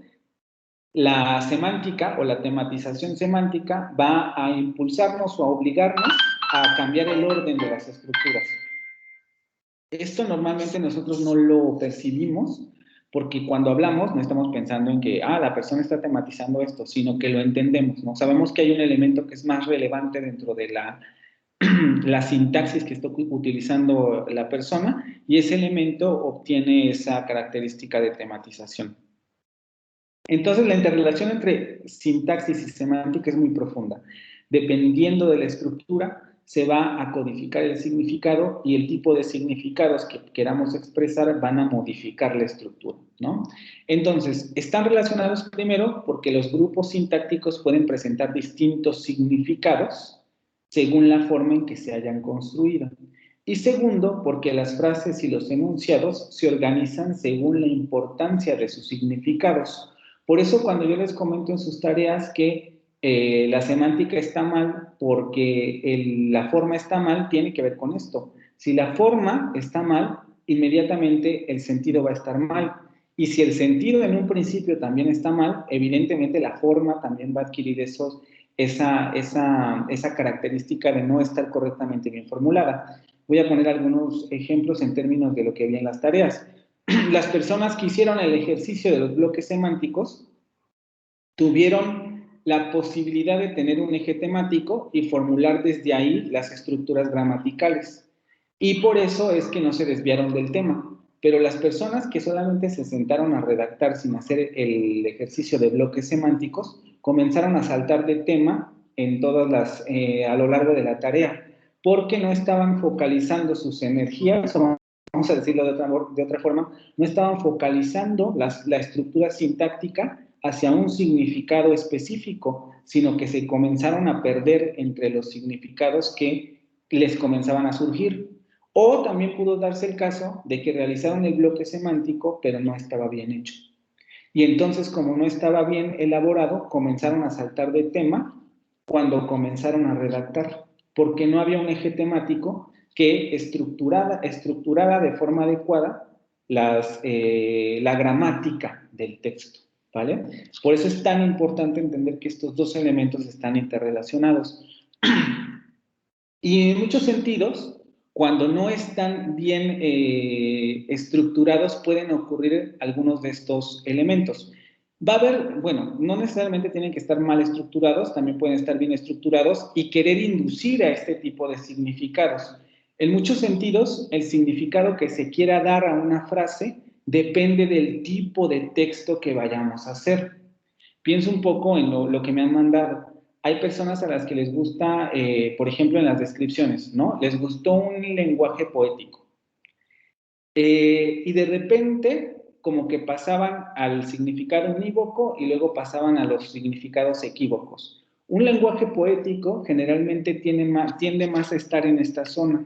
la semántica o la tematización semántica va a impulsarnos o a obligarnos a cambiar el orden de las estructuras. Esto normalmente nosotros no lo percibimos porque cuando hablamos no estamos pensando en que la persona está tematizando esto, sino que lo entendemos, ¿no? Sabemos que hay un elemento que es más relevante dentro de la sintaxis que está utilizando la persona y ese elemento obtiene esa característica de tematización. Entonces, la interrelación entre sintaxis y semántica es muy profunda. Dependiendo de la estructura, se va a codificar el significado y el tipo de significados que queramos expresar van a modificar la estructura, ¿no? Entonces, están relacionados primero porque los grupos sintácticos pueden presentar distintos significados según la forma en que se hayan construido. Y segundo, porque las frases y los enunciados se organizan según la importancia de sus significados. Por eso cuando yo les comento en sus tareas que la semántica está mal porque la forma está mal, tiene que ver con esto. Si la forma está mal, inmediatamente el sentido va a estar mal. Y si el sentido en un principio también está mal, evidentemente la forma también va a adquirir esos esa característica de no estar correctamente bien formulada. Voy a poner algunos ejemplos en términos de lo que había en las tareas. Las personas que hicieron el ejercicio de los bloques semánticos tuvieron la posibilidad de tener un eje temático y formular desde ahí las estructuras gramaticales. Y por eso es que no se desviaron del tema. Pero las personas que solamente se sentaron a redactar sin hacer el ejercicio de bloques semánticos, comenzaron a saltar de tema en todas a lo largo de la tarea, porque no estaban focalizando sus energías, o vamos a decirlo de otra forma, no estaban focalizando la estructura sintáctica hacia un significado específico, sino que se comenzaron a perder entre los significados que les comenzaban a surgir. O también pudo darse el caso de que realizaron el bloque semántico, pero no estaba bien hecho. Y entonces, como no estaba bien elaborado, comenzaron a saltar de tema cuando comenzaron a redactar, porque no había un eje temático que estructurara de forma adecuada la gramática del texto, ¿vale? Por eso es tan importante entender que estos dos elementos están interrelacionados. Y en muchos sentidos, cuando no están bien estructurados, pueden ocurrir algunos de estos elementos. Va a haber, bueno, no necesariamente tienen que estar mal estructurados, también pueden estar bien estructurados y querer inducir a este tipo de significados. En muchos sentidos, el significado que se quiera dar a una frase depende del tipo de texto que vayamos a hacer. Pienso un poco en lo que me han mandado. Hay personas a las que les gusta, por ejemplo, en las descripciones, ¿no? Les gustó un lenguaje poético. Y de repente, como que pasaban al significado unívoco y luego pasaban a los significados equívocos. Un lenguaje poético generalmente tiende más a estar en esta zona.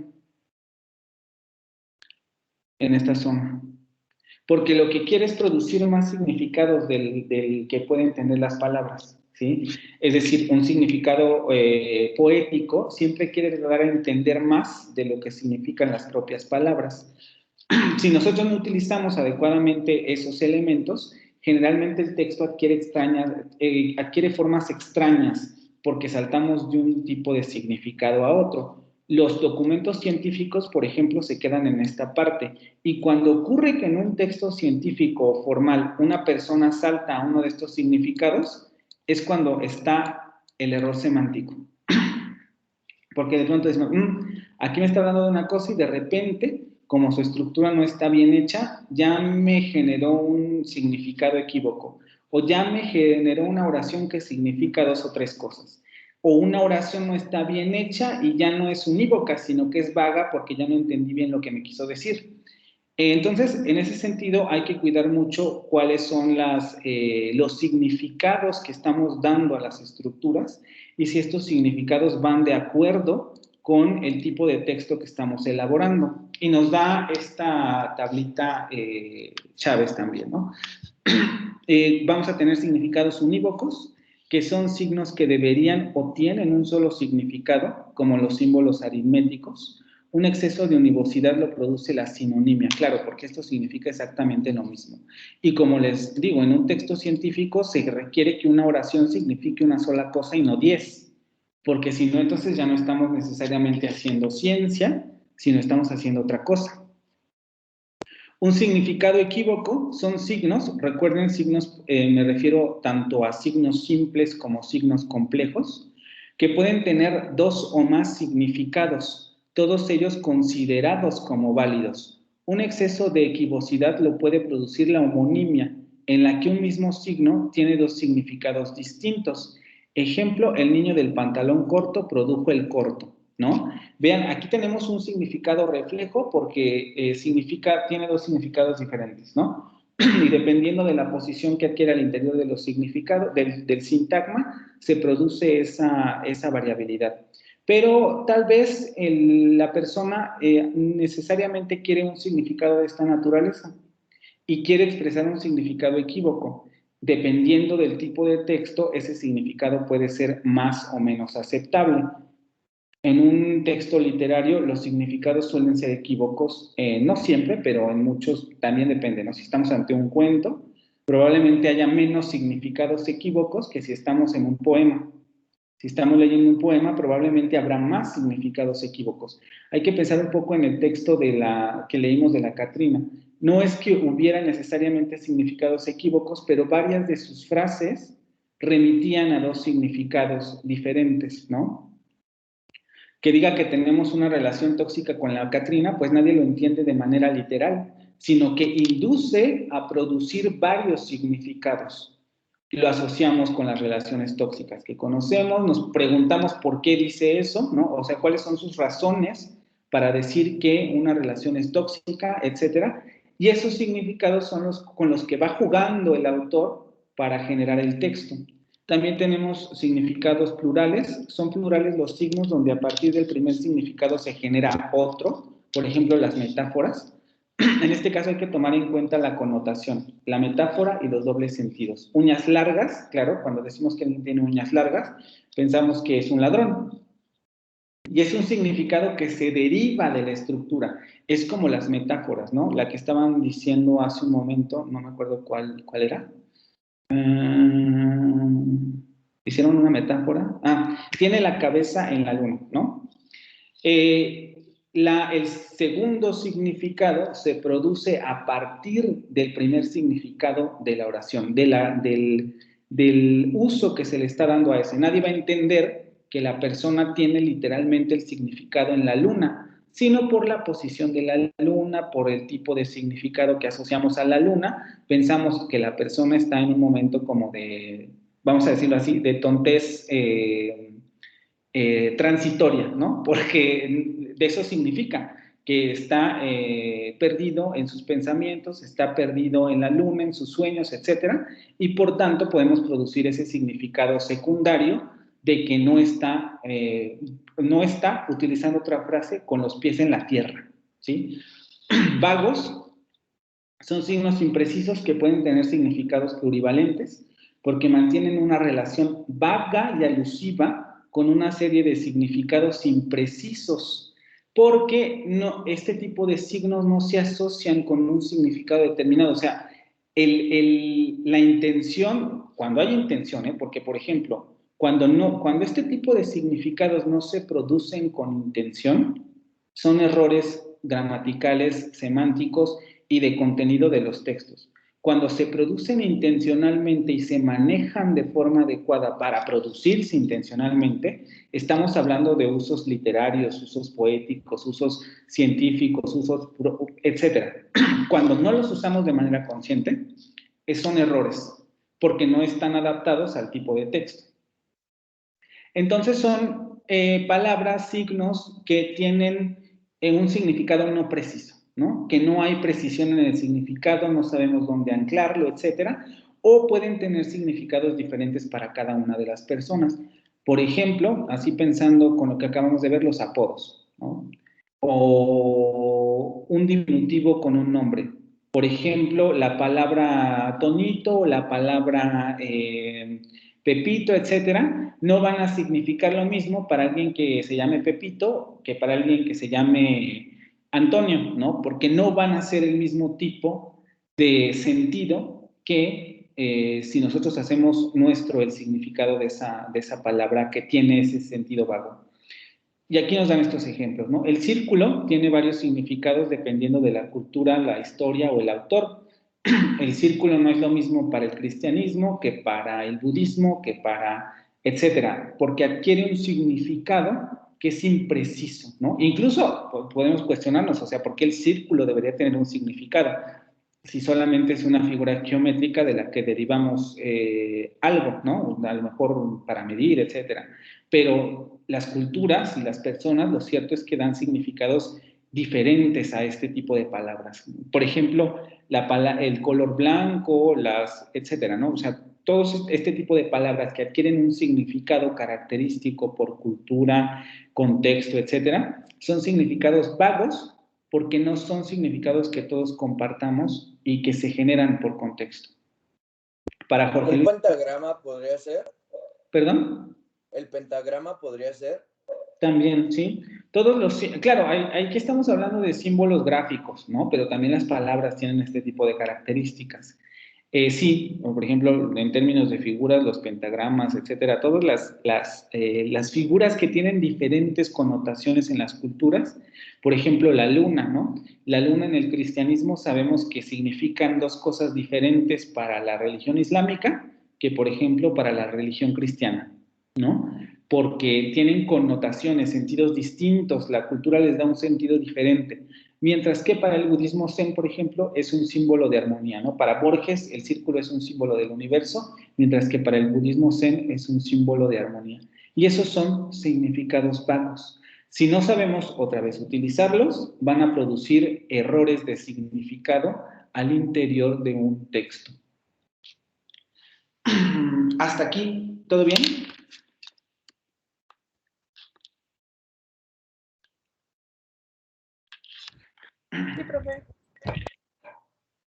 En esta zona. Porque lo que quiere es producir más significados del que pueden tener las palabras, ¿sí? Es decir, un significado poético siempre quiere dar a entender más de lo que significan las propias palabras. Si nosotros no utilizamos adecuadamente esos elementos, generalmente el texto adquiere formas extrañas porque saltamos de un tipo de significado a otro. Los documentos científicos, por ejemplo, se quedan en esta parte. Y cuando ocurre que en un texto científico formal una persona salta a uno de estos significados, es cuando está el error semántico. Porque de pronto decimos, aquí me está hablando de una cosa y de repente, como su estructura no está bien hecha, ya me generó un significado equívoco. O ya me generó una oración que significa dos o tres cosas. O una oración no está bien hecha y ya no es unívoca, sino que es vaga porque ya no entendí bien lo que me quiso decir. Entonces, en ese sentido, hay que cuidar mucho cuáles son los significados que estamos dando a las estructuras y si estos significados van de acuerdo con el tipo de texto que estamos elaborando. Y nos da esta tablita Chávez también, ¿no? Vamos a tener significados unívocos, que son signos que deberían o tienen un solo significado, como los símbolos aritméticos. Un exceso de univocidad lo produce la sinonimia, claro, porque esto significa exactamente lo mismo. Y como les digo, en un texto científico se requiere que una oración signifique una sola cosa y no 10, porque si no, entonces ya no estamos necesariamente haciendo ciencia, sino estamos haciendo otra cosa. Un significado equívoco son signos, recuerden signos, me refiero tanto a signos simples como signos complejos, que pueden tener dos o más significados, todos ellos considerados como válidos. Un exceso de equivocidad lo puede producir la homonimia, en la que un mismo signo tiene dos significados distintos. Ejemplo, el niño del pantalón corto produjo el corto, ¿no? Vean, aquí tenemos un significado reflejo porque tiene dos significados diferentes, ¿no? Y dependiendo de la posición que adquiere al interior de los significados, del sintagma, se produce esa variabilidad. Pero tal vez la persona necesariamente quiere un significado de esta naturaleza y quiere expresar un significado equívoco. Dependiendo del tipo de texto, ese significado puede ser más o menos aceptable. En un texto literario los significados suelen ser equívocos, no siempre, pero en muchos también depende, ¿no? Si estamos ante un cuento, probablemente haya menos significados equívocos que si estamos en un poema. Si estamos leyendo un poema, probablemente habrá más significados equívocos. Hay que pensar un poco en el texto que leímos de la Catrina. No es que hubiera necesariamente significados equívocos, pero varias de sus frases remitían a dos significados diferentes, ¿no? Que diga que tenemos una relación tóxica con la Catrina, pues nadie lo entiende de manera literal, sino que induce a producir varios significados. Lo asociamos con las relaciones tóxicas que conocemos, nos preguntamos por qué dice eso, ¿no? O sea, cuáles son sus razones para decir que una relación es tóxica, etcétera. Y esos significados son los con los que va jugando el autor para generar el texto. También tenemos significados plurales. Son plurales los signos donde a partir del primer significado se genera otro. Por ejemplo, las metáforas. En este caso hay que tomar en cuenta la connotación, la metáfora y los dobles sentidos. Uñas largas, claro, cuando decimos que alguien tiene uñas largas, pensamos que es un ladrón. Y es un significado que se deriva de la estructura. Es como las metáforas, ¿no? La que estaban diciendo hace un momento, no me acuerdo cuál era. ¿Hicieron una metáfora? Tiene la cabeza en la luna, ¿no? El segundo significado se produce a partir del primer significado de la oración, del uso que se le está dando a ese. Nadie va a entender que la persona tiene literalmente el significado en la luna, sino por la posición de la luna, por el tipo de significado que asociamos a la luna, pensamos que la persona está en un momento como de, vamos a decirlo así, de tontez transitoria, ¿no? Porque de eso significa que está perdido en sus pensamientos, está perdido en la luna, en sus sueños, etcétera, y por tanto podemos producir ese significado secundario de que no está utilizando otra frase con los pies en la tierra, ¿sí? Vagos son signos imprecisos que pueden tener significados plurivalentes porque mantienen una relación vaga y alusiva con una serie de significados imprecisos, porque este tipo de signos no se asocian con un significado determinado. O sea, la intención, cuando hay intención, porque por ejemplo, cuando este tipo de significados no se producen con intención, son errores gramaticales, semánticos y de contenido de los textos. Cuando se producen intencionalmente y se manejan de forma adecuada para producirse intencionalmente, estamos hablando de usos literarios, usos poéticos, usos científicos, usos, etcétera. Cuando no los usamos de manera consciente, son errores, porque no están adaptados al tipo de texto. Entonces son palabras, signos que tienen un significado no preciso, ¿no? Que no hay precisión en el significado, no sabemos dónde anclarlo, etcétera, o pueden tener significados diferentes para cada una de las personas. Por ejemplo, así pensando con lo que acabamos de ver, los apodos, ¿no? O un diminutivo con un nombre. Por ejemplo, la palabra Tonito, la palabra Pepito, etcétera, no van a significar lo mismo para alguien que se llame Pepito que para alguien que se llame Antonio, ¿no? Porque no van a ser el mismo tipo de sentido que si nosotros hacemos nuestro el significado de esa palabra que tiene ese sentido vago. Y aquí nos dan estos ejemplos, ¿no? El círculo tiene varios significados dependiendo de la cultura, la historia o el autor. El círculo no es lo mismo para el cristianismo que para el budismo, que para, etcétera, porque adquiere un significado que es impreciso, ¿no? Incluso podemos cuestionarnos, o sea, ¿por qué el círculo debería tener un significado? Si solamente es una figura geométrica de la que derivamos algo, ¿no? A lo mejor para medir, etcétera. Pero las culturas y las personas, lo cierto es que dan significados diferentes a este tipo de palabras. Por ejemplo, el color blanco, etcétera, ¿no? O sea, todo este tipo de palabras que adquieren un significado característico por cultura, contexto, etcétera, son significados vagos porque no son significados que todos compartamos y que se generan por contexto. Para Jorge ¿El Luis, pentagrama podría ser? ¿Perdón? ¿El pentagrama podría ser? También, sí. Claro, aquí estamos hablando de símbolos gráficos, ¿no? Pero también las palabras tienen este tipo de características. Sí, o por ejemplo, en términos de figuras, los pentagramas, etcétera, todas las figuras que tienen diferentes connotaciones en las culturas, por ejemplo, la luna, ¿no? La luna en el cristianismo sabemos que significan dos cosas diferentes para la religión islámica que, por ejemplo, para la religión cristiana, ¿no? Porque tienen connotaciones, sentidos distintos, la cultura les da un sentido diferente. Mientras que para el budismo zen, por ejemplo, es un símbolo de armonía, ¿no? Para Borges, el círculo es un símbolo del universo, mientras que para el budismo zen es un símbolo de armonía. Y esos son significados vagos. Si no sabemos otra vez utilizarlos, van a producir errores de significado al interior de un texto. ¿Hasta aquí? ¿Todo bien? Sí, profe.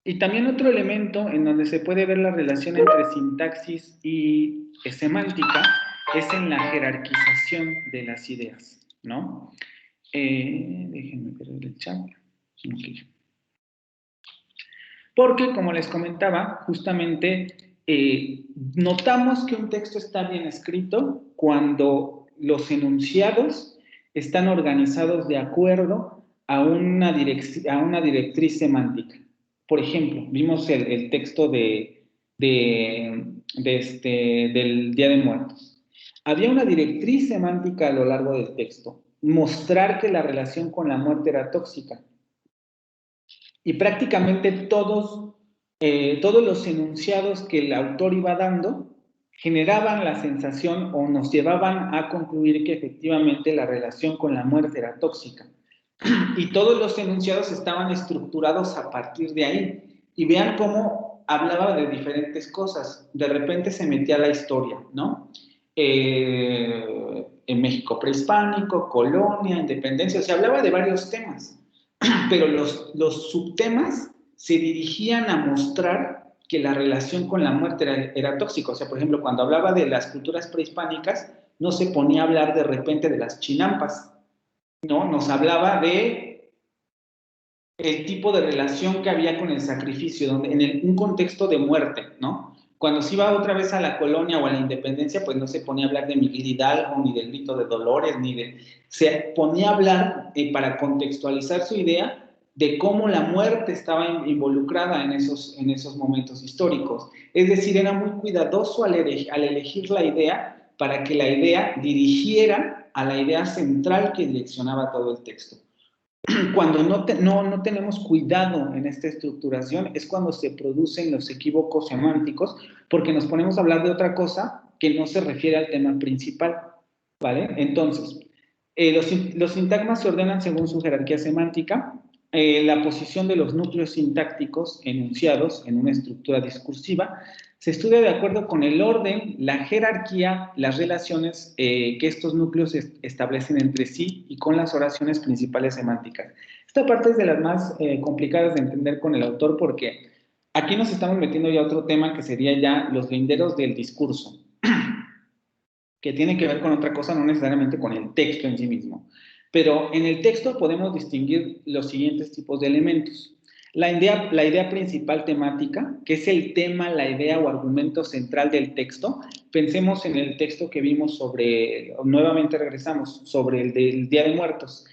Y también otro elemento en donde se puede ver la relación entre sintaxis y semántica es en la jerarquización de las ideas, ¿no? Déjenme ver el chat. Okay. Porque, como les comentaba, justamente notamos que un texto está bien escrito cuando los enunciados están organizados de acuerdo a una directriz semántica. Por ejemplo, vimos el texto del Día de Muertos. Había una directriz semántica a lo largo del texto, mostrar que la relación con la muerte era tóxica. Y prácticamente todos los enunciados que el autor iba dando generaban la sensación o nos llevaban a concluir que efectivamente la relación con la muerte era tóxica. Y todos los enunciados estaban estructurados a partir de ahí. Y vean cómo hablaba de diferentes cosas. De repente se metía la historia, ¿no? En México prehispánico, colonia, independencia, o sea, hablaba de varios temas. Pero los subtemas se dirigían a mostrar que la relación con la muerte era tóxica. O sea, por ejemplo, cuando hablaba de las culturas prehispánicas, no se ponía a hablar de repente de las chinampas, ¿no? Nos hablaba de el tipo de relación que había con el sacrificio, donde, un contexto de muerte, ¿no? Cuando se iba otra vez a la colonia o a la independencia, pues no se ponía a hablar de Miguel Hidalgo, ni del grito de Dolores, se ponía a hablar para contextualizar su idea de cómo la muerte estaba involucrada en esos momentos históricos. Es decir, era muy cuidadoso al elegir la idea para que la idea dirigiera a la idea central que direccionaba todo el texto. Cuando no tenemos cuidado en esta estructuración es cuando se producen los equívocos semánticos, porque nos ponemos a hablar de otra cosa que no se refiere al tema principal, ¿vale? Entonces, los sintagmas se ordenan según su jerarquía semántica, la posición de los núcleos sintácticos enunciados en una estructura discursiva se estudia de acuerdo con el orden, la jerarquía, las relaciones que estos núcleos establecen entre sí y con las oraciones principales semánticas. Esta parte es de las más complicadas de entender con el autor porque aquí nos estamos metiendo ya a otro tema que sería ya los linderos del discurso, que tiene que ver con otra cosa, no necesariamente con el texto en sí mismo. Pero en el texto podemos distinguir los siguientes tipos de elementos. La idea principal temática, que es el tema, la idea o argumento central del texto. Pensemos en el texto que vimos nuevamente regresamos, sobre el del Día de Muertos.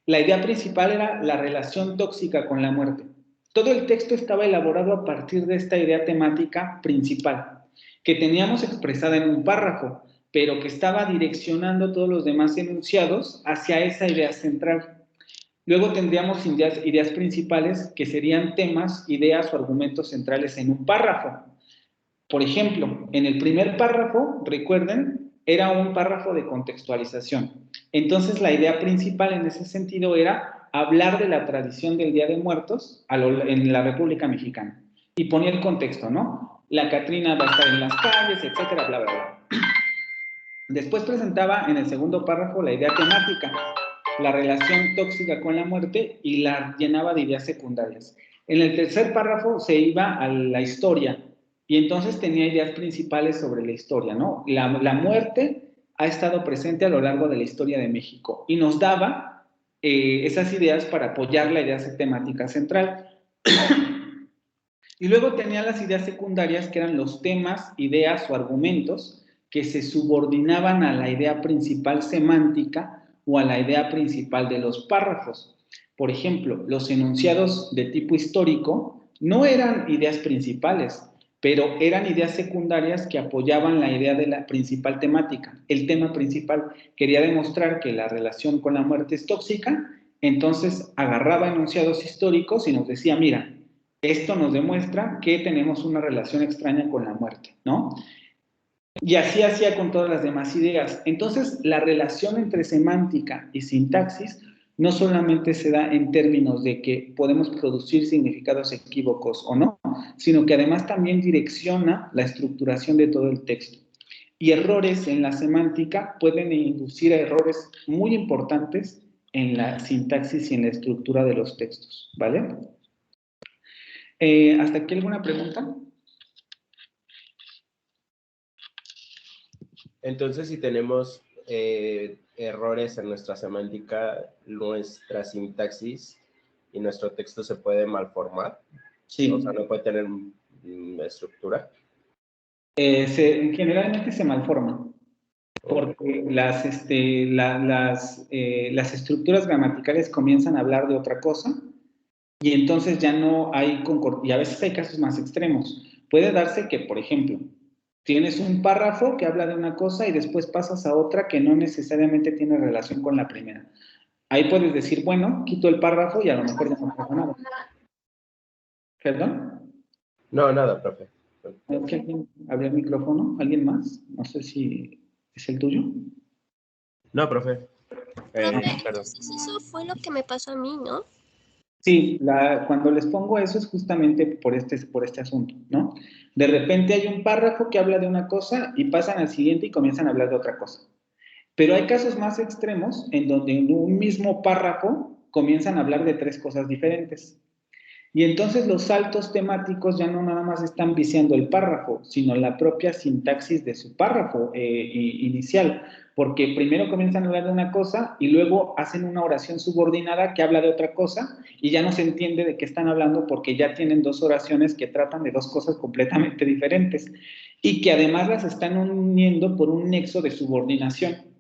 La idea principal era la relación tóxica con la muerte. Todo el texto estaba elaborado a partir de esta idea temática principal, que teníamos expresada en un párrafo, pero que estaba direccionando todos los demás enunciados hacia esa idea central. Luego tendríamos ideas principales que serían temas, ideas o argumentos centrales en un párrafo. Por ejemplo, en el primer párrafo, recuerden, era un párrafo de contextualización. Entonces, la idea principal en ese sentido era hablar de la tradición del Día de Muertos en la República Mexicana. Y ponía el contexto, ¿no? La Catrina va a estar en las calles, etcétera, bla, bla, bla. Después presentaba en el segundo párrafo la idea temática, la relación tóxica con la muerte, y la llenaba de ideas secundarias. En el tercer párrafo se iba a la historia y entonces tenía ideas principales sobre la historia, ¿no? La muerte ha estado presente a lo largo de la historia de México y nos daba esas ideas para apoyar la idea temática central. Y luego tenía las ideas secundarias, que eran los temas, ideas o argumentos que se subordinaban a la idea principal semántica o a la idea principal de los párrafos. Por ejemplo, los enunciados de tipo histórico no eran ideas principales, pero eran ideas secundarias que apoyaban la idea de la principal temática. El tema principal quería demostrar que la relación con la muerte es tóxica, entonces agarraba enunciados históricos y nos decía, mira, esto nos demuestra que tenemos una relación extraña con la muerte, ¿no? Y así hacía con todas las demás ideas. Entonces, la relación entre semántica y sintaxis no solamente se da en términos de que podemos producir significados equívocos o no, sino que además también direcciona la estructuración de todo el texto. Y errores en la semántica pueden inducir a errores muy importantes en la sintaxis y en la estructura de los textos, ¿vale? ¿Hasta aquí alguna pregunta? Entonces, si tenemos errores en nuestra semántica, nuestra sintaxis y nuestro texto se puede malformar. Sí. O sea, no puede tener estructura. Generalmente se malforma. Porque las estructuras gramaticales comienzan a hablar de otra cosa y entonces ya no hay concordancia. Y a veces hay casos más extremos. Puede darse que, por ejemplo, tienes un párrafo que habla de una cosa y después pasas a otra que no necesariamente tiene relación con la primera. Ahí puedes decir, bueno, quito el párrafo y a lo mejor ya no pasa nada. ¿Perdón? No, nada, profe. ¿Es que alguien abrió el micrófono? ¿Alguien más? No sé si es el tuyo. No, profe. Profe, Perdón. entonces eso fue lo que me pasó a mí, ¿no? Sí, cuando les pongo eso es justamente por este asunto, ¿no? De repente hay un párrafo que habla de una cosa y pasan al siguiente y comienzan a hablar de otra cosa. Pero hay casos más extremos en donde en un mismo párrafo comienzan a hablar de tres cosas diferentes. Y entonces los saltos temáticos ya no nada más están viciando el párrafo, sino la propia sintaxis de su párrafo inicial, porque primero comienzan a hablar de una cosa y luego hacen una oración subordinada que habla de otra cosa y ya no se entiende de qué están hablando porque ya tienen dos oraciones que tratan de dos cosas completamente diferentes y que además las están uniendo por un nexo de subordinación.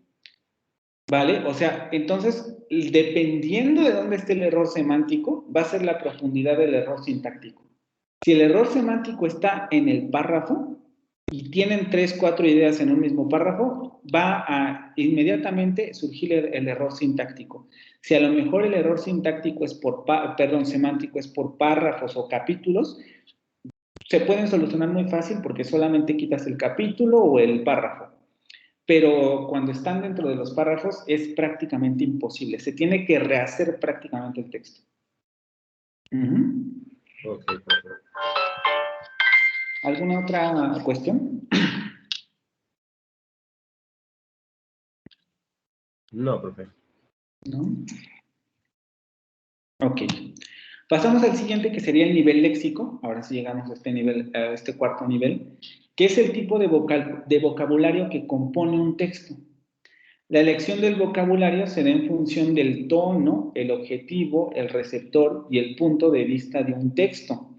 ¿Vale? O sea, entonces, dependiendo de dónde esté el error semántico, va a ser la profundidad del error sintáctico. Si el error semántico está en el párrafo y tienen 3, 4 ideas en un mismo párrafo, va a inmediatamente surgir el error sintáctico. Si a lo mejor el error sintáctico es semántico es por párrafos o capítulos, se pueden solucionar muy fácil porque solamente quitas el capítulo o el párrafo. Pero cuando están dentro de los párrafos es prácticamente imposible. Se tiene que rehacer prácticamente el texto. Ok, perfecto. ¿Alguna otra cuestión? No, profe. ¿No? Ok. Pasamos al siguiente, que sería el nivel léxico. Ahora sí llegamos a este nivel, a este cuarto nivel, que es el tipo de vocabulario que compone un texto. La elección del vocabulario se da en función del tono, el objetivo, el receptor y el punto de vista de un texto.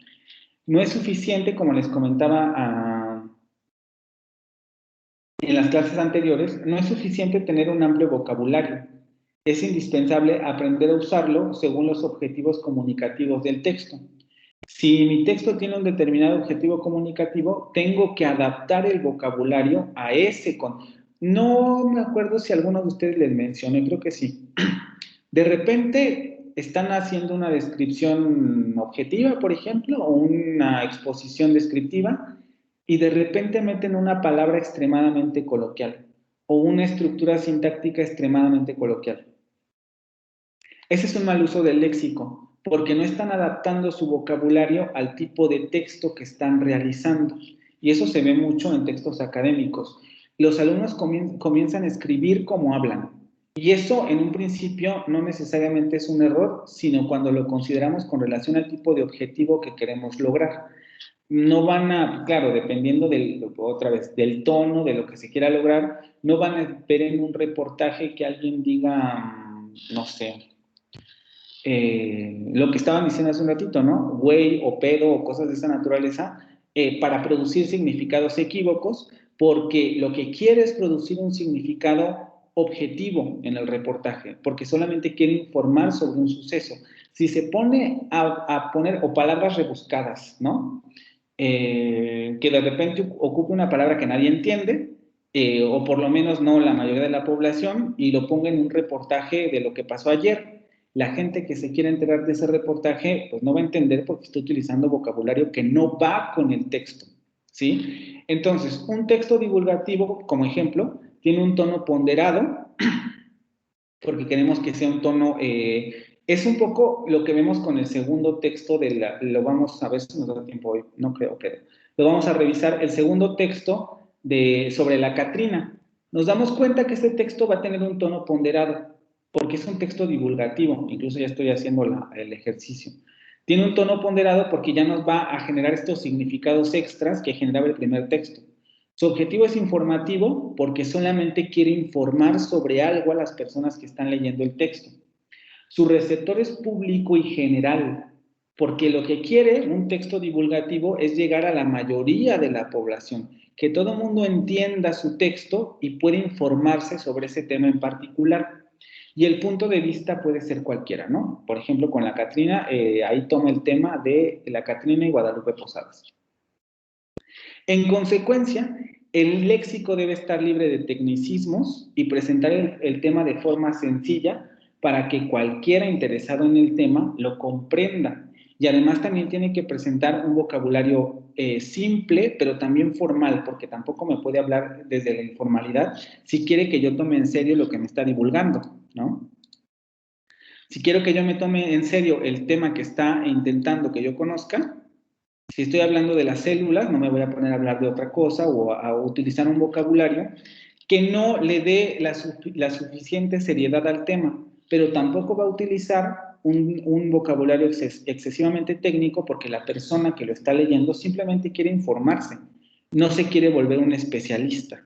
No es suficiente, como les comentaba en las clases anteriores, no es suficiente tener un amplio vocabulario. Es indispensable aprender a usarlo según los objetivos comunicativos del texto. Si mi texto tiene un determinado objetivo comunicativo, tengo que adaptar el vocabulario a ese. No me acuerdo si alguno de ustedes les mencioné, creo que sí. De repente están haciendo una descripción objetiva, por ejemplo, o una exposición descriptiva, y de repente meten una palabra extremadamente coloquial o una estructura sintáctica extremadamente coloquial. Ese es un mal uso del léxico, porque no están adaptando su vocabulario al tipo de texto que están realizando. Y eso se ve mucho en textos académicos. Los alumnos comienzan a escribir como hablan. Y eso en un principio no necesariamente es un error, sino cuando lo consideramos con relación al tipo de objetivo que queremos lograr. No van a, claro, dependiendo del tono, de lo que se quiera lograr, no van a ver en un reportaje que alguien diga, no sé, lo que estaban diciendo hace un ratito, ¿no? Güey o pedo o cosas de esa naturaleza, para producir significados equívocos, porque lo que quiere es producir un significado objetivo en el reportaje, porque solamente quiere informar sobre un suceso. Si se pone a poner o palabras rebuscadas, ¿no? Que de repente ocupe una palabra que nadie entiende, o por lo menos no la mayoría de la población, y lo ponga en un reportaje de lo que pasó ayer. La gente que se quiere enterar de ese reportaje, pues no va a entender porque está utilizando vocabulario que no va con el texto, ¿sí? Entonces, un texto divulgativo, como ejemplo, tiene un tono ponderado, porque queremos que sea un tono, es un poco lo que vemos con el segundo texto lo vamos a ver si nos da tiempo hoy, no creo, pero lo vamos a revisar, el segundo texto sobre la Catrina. Nos damos cuenta que este texto va a tener un tono ponderado, porque es un texto divulgativo, incluso ya estoy haciendo el ejercicio. Tiene un tono ponderado porque ya nos va a generar estos significados extras que generaba el primer texto. Su objetivo es informativo porque solamente quiere informar sobre algo a las personas que están leyendo el texto. Su receptor es público y general, porque lo que quiere un texto divulgativo es llegar a la mayoría de la población, que todo el mundo entienda su texto y pueda informarse sobre ese tema en particular. Y el punto de vista puede ser cualquiera, ¿no? Por ejemplo, con la Catrina, ahí toma el tema de la Catrina y Guadalupe Posadas. En consecuencia, el léxico debe estar libre de tecnicismos y presentar el tema de forma sencilla para que cualquiera interesado en el tema lo comprenda. Y además también tiene que presentar un vocabulario simple, pero también formal, porque tampoco me puede hablar desde la informalidad si quiere que yo tome en serio lo que me está divulgando, ¿no? Si quiero que yo me tome en serio el tema que está intentando que yo conozca, si estoy hablando de las células, no me voy a poner a hablar de otra cosa o a utilizar un vocabulario que no le dé la suficiente seriedad al tema, pero tampoco va a utilizar un vocabulario excesivamente técnico porque la persona que lo está leyendo simplemente quiere informarse, no se quiere volver un especialista.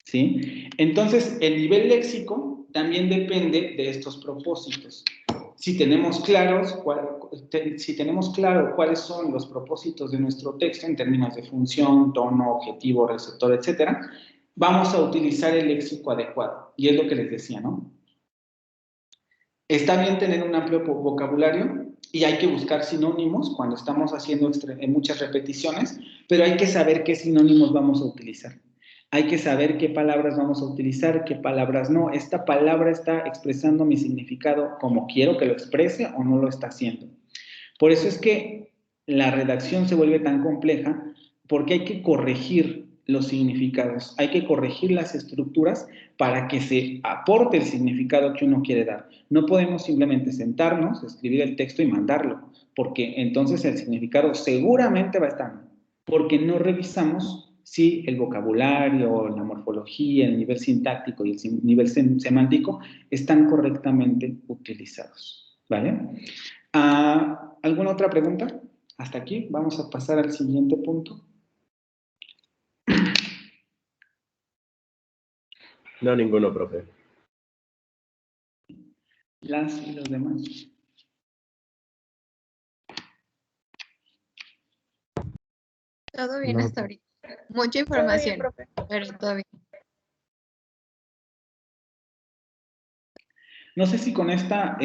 ¿Sí? Entonces, el nivel léxico también depende de estos propósitos. Si tenemos claro cuáles son los propósitos de nuestro texto en términos de función, tono, objetivo, receptor, etcétera, vamos a utilizar el léxico adecuado. Y es lo que les decía, ¿no? Está bien tener un amplio vocabulario y hay que buscar sinónimos cuando estamos haciendo muchas repeticiones, pero hay que saber qué sinónimos vamos a utilizar. Hay que saber qué palabras vamos a utilizar, qué palabras no. Esta palabra está expresando mi significado como quiero que lo exprese o no lo está haciendo. Por eso es que la redacción se vuelve tan compleja porque hay que corregir los significados, hay que corregir las estructuras para que se aporte el significado que uno quiere dar. No podemos simplemente sentarnos, escribir el texto y mandarlo, porque entonces el significado seguramente va a estar mal, porque no revisamos si el vocabulario, la morfología, el nivel sintáctico y el nivel semántico están correctamente utilizados, ¿vale? ¿Alguna otra pregunta? Hasta aquí, vamos a pasar al siguiente punto. No, ninguno, profe. Las y los demás. Todo bien hasta ahorita. Mucha información, pero todo bien. No sé si con esta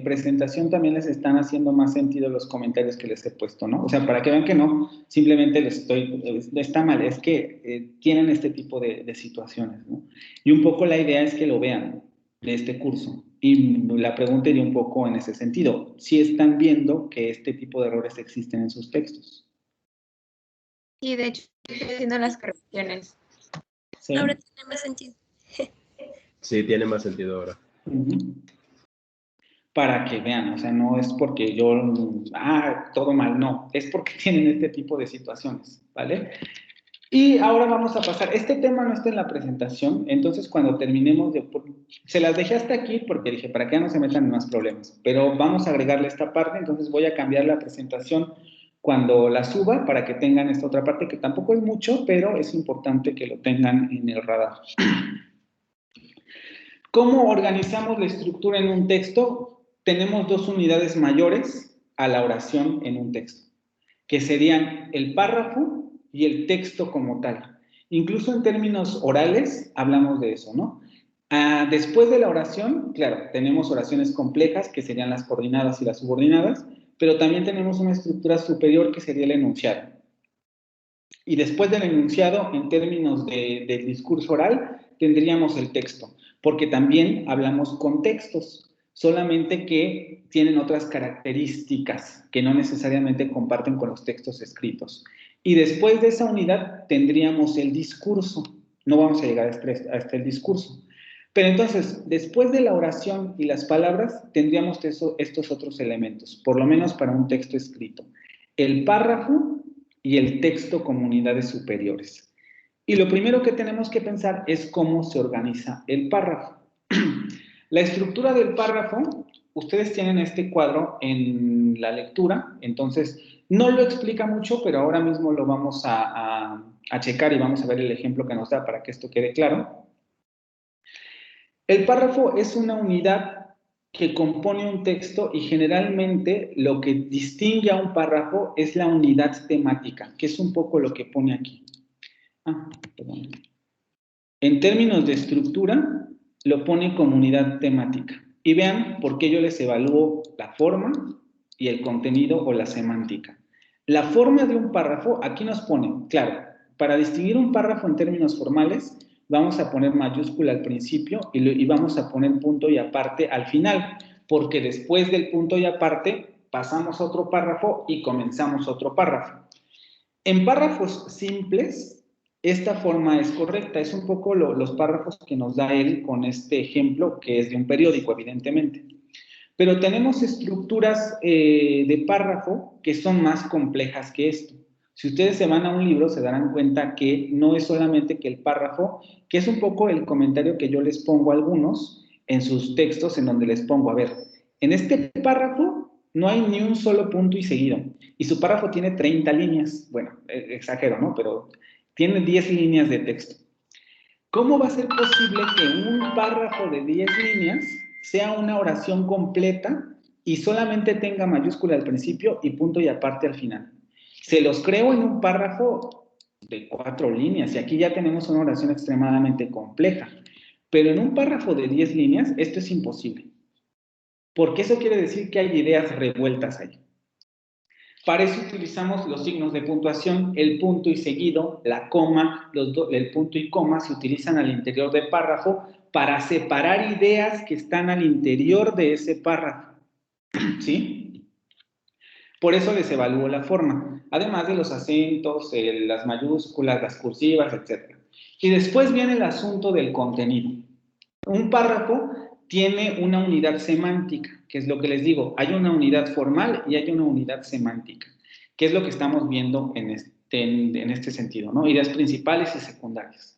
presentación también les están haciendo más sentido los comentarios que les he puesto, ¿no? O sea, para que vean que no, simplemente está mal, es que tienen este tipo de situaciones, ¿no? Y un poco la idea es que lo vean de este curso. Y la pregunta iría un poco en ese sentido. Si están viendo que este tipo de errores existen en sus textos. Sí, de hecho, estoy haciendo las correcciones. ¿Sí? Ahora tiene más sentido. Sí, tiene más sentido ahora. Para que vean, o sea, no es porque yo, todo mal, no, es porque tienen este tipo de situaciones, ¿vale? Y ahora vamos a pasar, este tema no está en la presentación, entonces cuando terminemos, se las dejé hasta aquí porque dije, para que ya no se metan en más problemas, pero vamos a agregarle esta parte, entonces voy a cambiar la presentación cuando la suba para que tengan esta otra parte, que tampoco es mucho, pero es importante que lo tengan en el radar. ¿Cómo organizamos la estructura en un texto? tenemos dos unidades mayores a la oración en un texto, que serían el párrafo y el texto como tal. Incluso en términos orales hablamos de eso, ¿no? Después de la oración, claro, tenemos oraciones complejas, que serían las coordinadas y las subordinadas, pero también tenemos una estructura superior que sería el enunciado. Y después del enunciado, en términos del discurso oral, tendríamos el texto, porque también hablamos con textos, solamente que tienen otras características que no necesariamente comparten con los textos escritos. Y después de esa unidad tendríamos el discurso. No vamos a llegar hasta el discurso. Pero entonces, después de la oración y las palabras, tendríamos estos otros elementos, por lo menos para un texto escrito. El párrafo y el texto como unidades superiores. Y lo primero que tenemos que pensar es cómo se organiza el párrafo. La estructura del párrafo, ustedes tienen este cuadro en la lectura, entonces no lo explica mucho, pero ahora mismo lo vamos a checar y vamos a ver el ejemplo que nos da para que esto quede claro. El párrafo es una unidad que compone un texto y generalmente lo que distingue a un párrafo es la unidad temática, que es un poco lo que pone aquí. Perdón. En términos de estructura, lo pone como unidad temática. Y vean por qué yo les evalúo la forma y el contenido o la semántica. La forma de un párrafo, aquí nos pone, claro, para distinguir un párrafo en términos formales, vamos a poner mayúscula al principio y vamos a poner punto y aparte al final, porque después del punto y aparte pasamos a otro párrafo y comenzamos otro párrafo. En párrafos simples, esta forma es correcta, es un poco los párrafos que nos da él con este ejemplo, que es de un periódico, evidentemente. Pero tenemos estructuras de párrafo que son más complejas que esto. Si ustedes se van a un libro, se darán cuenta que no es solamente que el párrafo, que es un poco el comentario que yo les pongo a algunos en sus textos, en donde les pongo, a ver, en este párrafo no hay ni un solo punto y seguido, y su párrafo tiene 30 líneas, bueno, exagero, ¿no? Pero tiene 10 líneas de texto. ¿Cómo va a ser posible que un párrafo de 10 líneas sea una oración completa y solamente tenga mayúscula al principio y punto y aparte al final? Se los creo en un párrafo de 4 líneas y aquí ya tenemos una oración extremadamente compleja. Pero en un párrafo de 10 líneas esto es imposible. Porque eso quiere decir que hay ideas revueltas ahí. Para eso utilizamos los signos de puntuación, el punto y seguido, la coma, el punto y coma se utilizan al interior del párrafo para separar ideas que están al interior de ese párrafo. ¿Sí? Por eso les evalúo la forma, además de los acentos, las mayúsculas, las cursivas, etc. Y después viene el asunto del contenido. Un párrafo tiene una unidad semántica, que es lo que les digo, hay una unidad formal y hay una unidad semántica, que es lo que estamos viendo en este sentido, ¿no? Ideas principales y secundarias.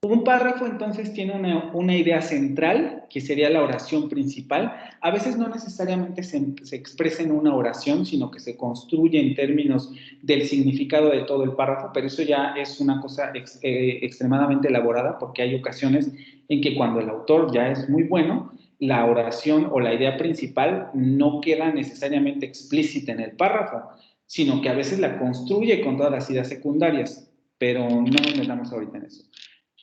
Un párrafo entonces tiene una idea central, que sería la oración principal. A veces no necesariamente se expresa en una oración, sino que se construye en términos del significado de todo el párrafo, pero eso ya es una cosa extremadamente elaborada, porque hay ocasiones en que cuando el autor ya es muy bueno, la oración o la idea principal no queda necesariamente explícita en el párrafo, sino que a veces la construye con todas las ideas secundarias, pero no nos metamos ahorita en eso.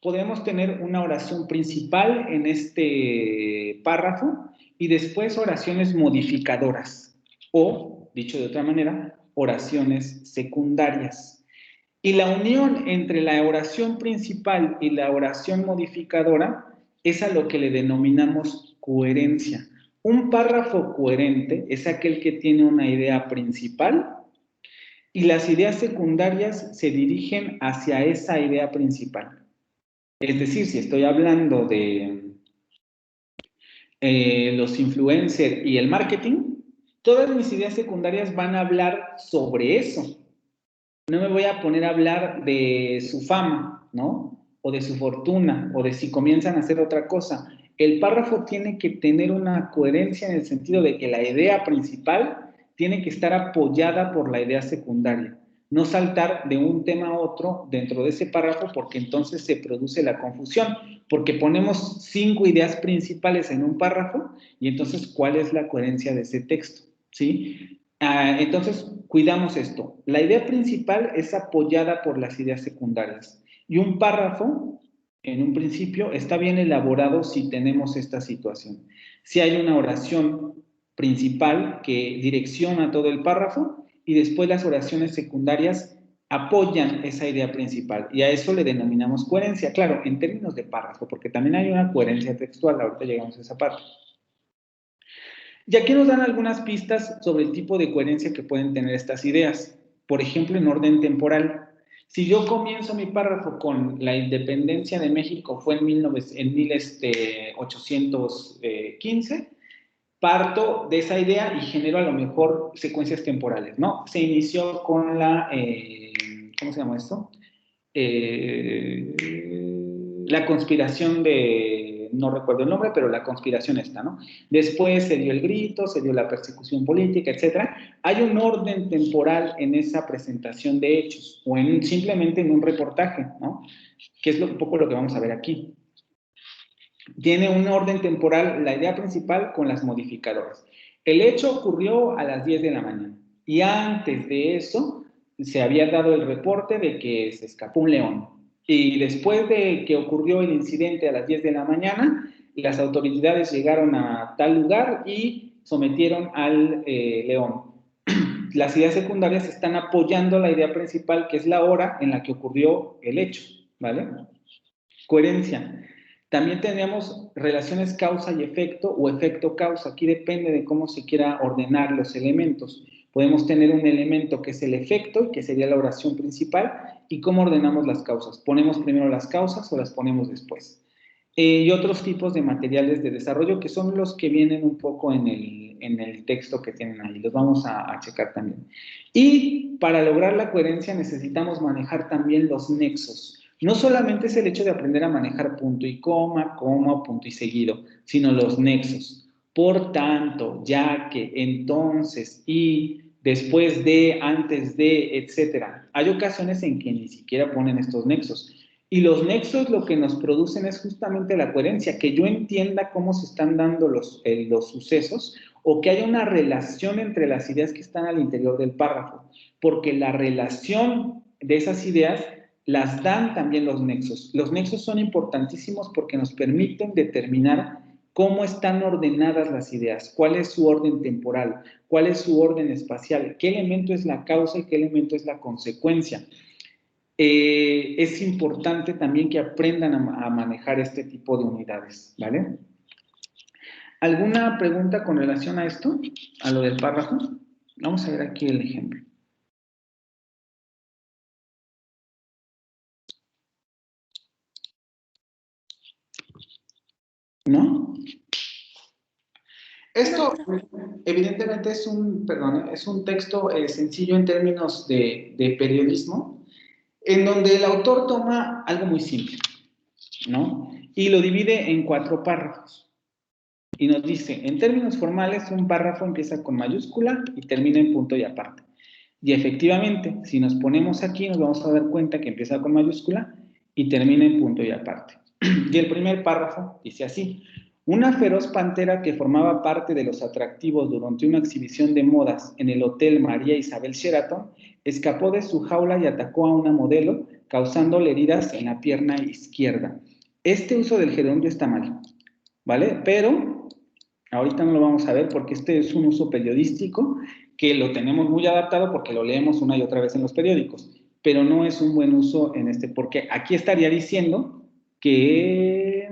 Podemos tener una oración principal en este párrafo y después oraciones modificadoras o, dicho de otra manera, oraciones secundarias. Y la unión entre la oración principal y la oración modificadora es a lo que le denominamos coherencia. Un párrafo coherente es aquel que tiene una idea principal y las ideas secundarias se dirigen hacia esa idea principal. Es decir, si estoy hablando de los influencers y el marketing, todas mis ideas secundarias van a hablar sobre eso. No me voy a poner a hablar de su fama, ¿no? O de su fortuna, o de si comienzan a hacer otra cosa. El párrafo tiene que tener una coherencia en el sentido de que la idea principal tiene que estar apoyada por la idea secundaria. no saltar de un tema a otro dentro de ese párrafo, porque entonces se produce la confusión, porque ponemos 5 ideas principales en un párrafo, y entonces, ¿cuál es la coherencia de ese texto? ¿Sí? Entonces, cuidamos esto. La idea principal es apoyada por las ideas secundarias, y un párrafo, en un principio, está bien elaborado si tenemos esta situación. Si hay una oración principal que direcciona todo el párrafo, y después las oraciones secundarias apoyan esa idea principal, y a eso le denominamos coherencia, claro, en términos de párrafo, porque también hay una coherencia textual, ahorita llegamos a esa parte. Y aquí nos dan algunas pistas sobre el tipo de coherencia que pueden tener estas ideas, por ejemplo, en orden temporal. Si yo comienzo mi párrafo con la independencia de México fue en 1815, parto de esa idea y genero a lo mejor secuencias temporales, ¿no? Se inició con la, ¿cómo se llama esto? La conspiración de, no recuerdo el nombre, pero la conspiración está, ¿no? Después se dio el grito, se dio la persecución política, etc. Hay un orden temporal en esa presentación de hechos, o simplemente en un reportaje, ¿no? Que es un poco lo que vamos a ver aquí. Tiene un orden temporal, la idea principal con las modificadoras. El hecho ocurrió a las 10 de la mañana y antes de eso se había dado el reporte de que se escapó un león. Y después de que ocurrió el incidente a las 10 de la mañana, las autoridades llegaron a tal lugar y sometieron al león. Las ideas secundarias están apoyando la idea principal, que es la hora en la que ocurrió el hecho, ¿vale? Coherencia. También tenemos relaciones causa y efecto o efecto-causa. Aquí depende de cómo se quiera ordenar los elementos. Podemos tener un elemento que es el efecto, que sería la oración principal, y cómo ordenamos las causas. ¿Ponemos primero las causas o las ponemos después? Y otros tipos de materiales de desarrollo que son los que vienen un poco en el texto que tienen ahí. Los vamos a checar también. Y para lograr la coherencia necesitamos manejar también los nexos. No solamente es el hecho de aprender a manejar punto y coma, punto y seguido, sino los nexos. Por tanto, ya que, entonces, y, después de, antes de, etc. Hay ocasiones en que ni siquiera ponen estos nexos. Y los nexos lo que nos producen es justamente la coherencia, que yo entienda cómo se están dando los sucesos o que haya una relación entre las ideas que están al interior del párrafo, porque la relación de esas ideas las dan también los nexos. Los nexos son importantísimos porque nos permiten determinar cómo están ordenadas las ideas, cuál es su orden temporal, cuál es su orden espacial, qué elemento es la causa y qué elemento es la consecuencia. Es importante también que aprendan a manejar este tipo de unidades, ¿vale? ¿Alguna pregunta con relación a esto? A lo del párrafo. Vamos a ver aquí el ejemplo. ¿No? Esto, evidentemente, es un texto sencillo en términos de periodismo, en donde el autor toma algo muy simple, ¿no? Y lo divide en 4 párrafos. Y nos dice, en términos formales, un párrafo empieza con mayúscula y termina en punto y aparte. Y efectivamente, si nos ponemos aquí, nos vamos a dar cuenta que empieza con mayúscula y termina en punto y aparte. Y el primer párrafo dice así: una feroz pantera que formaba parte de los atractivos durante una exhibición de modas en el Hotel María Isabel Sheraton, escapó de su jaula y atacó a una modelo, causándole heridas en la pierna izquierda. Este uso del gerundio está mal, ¿vale? Pero ahorita no lo vamos a ver porque este es un uso periodístico que lo tenemos muy adaptado porque lo leemos una y otra vez en los periódicos, pero no es un buen uso en porque aquí estaría diciendo que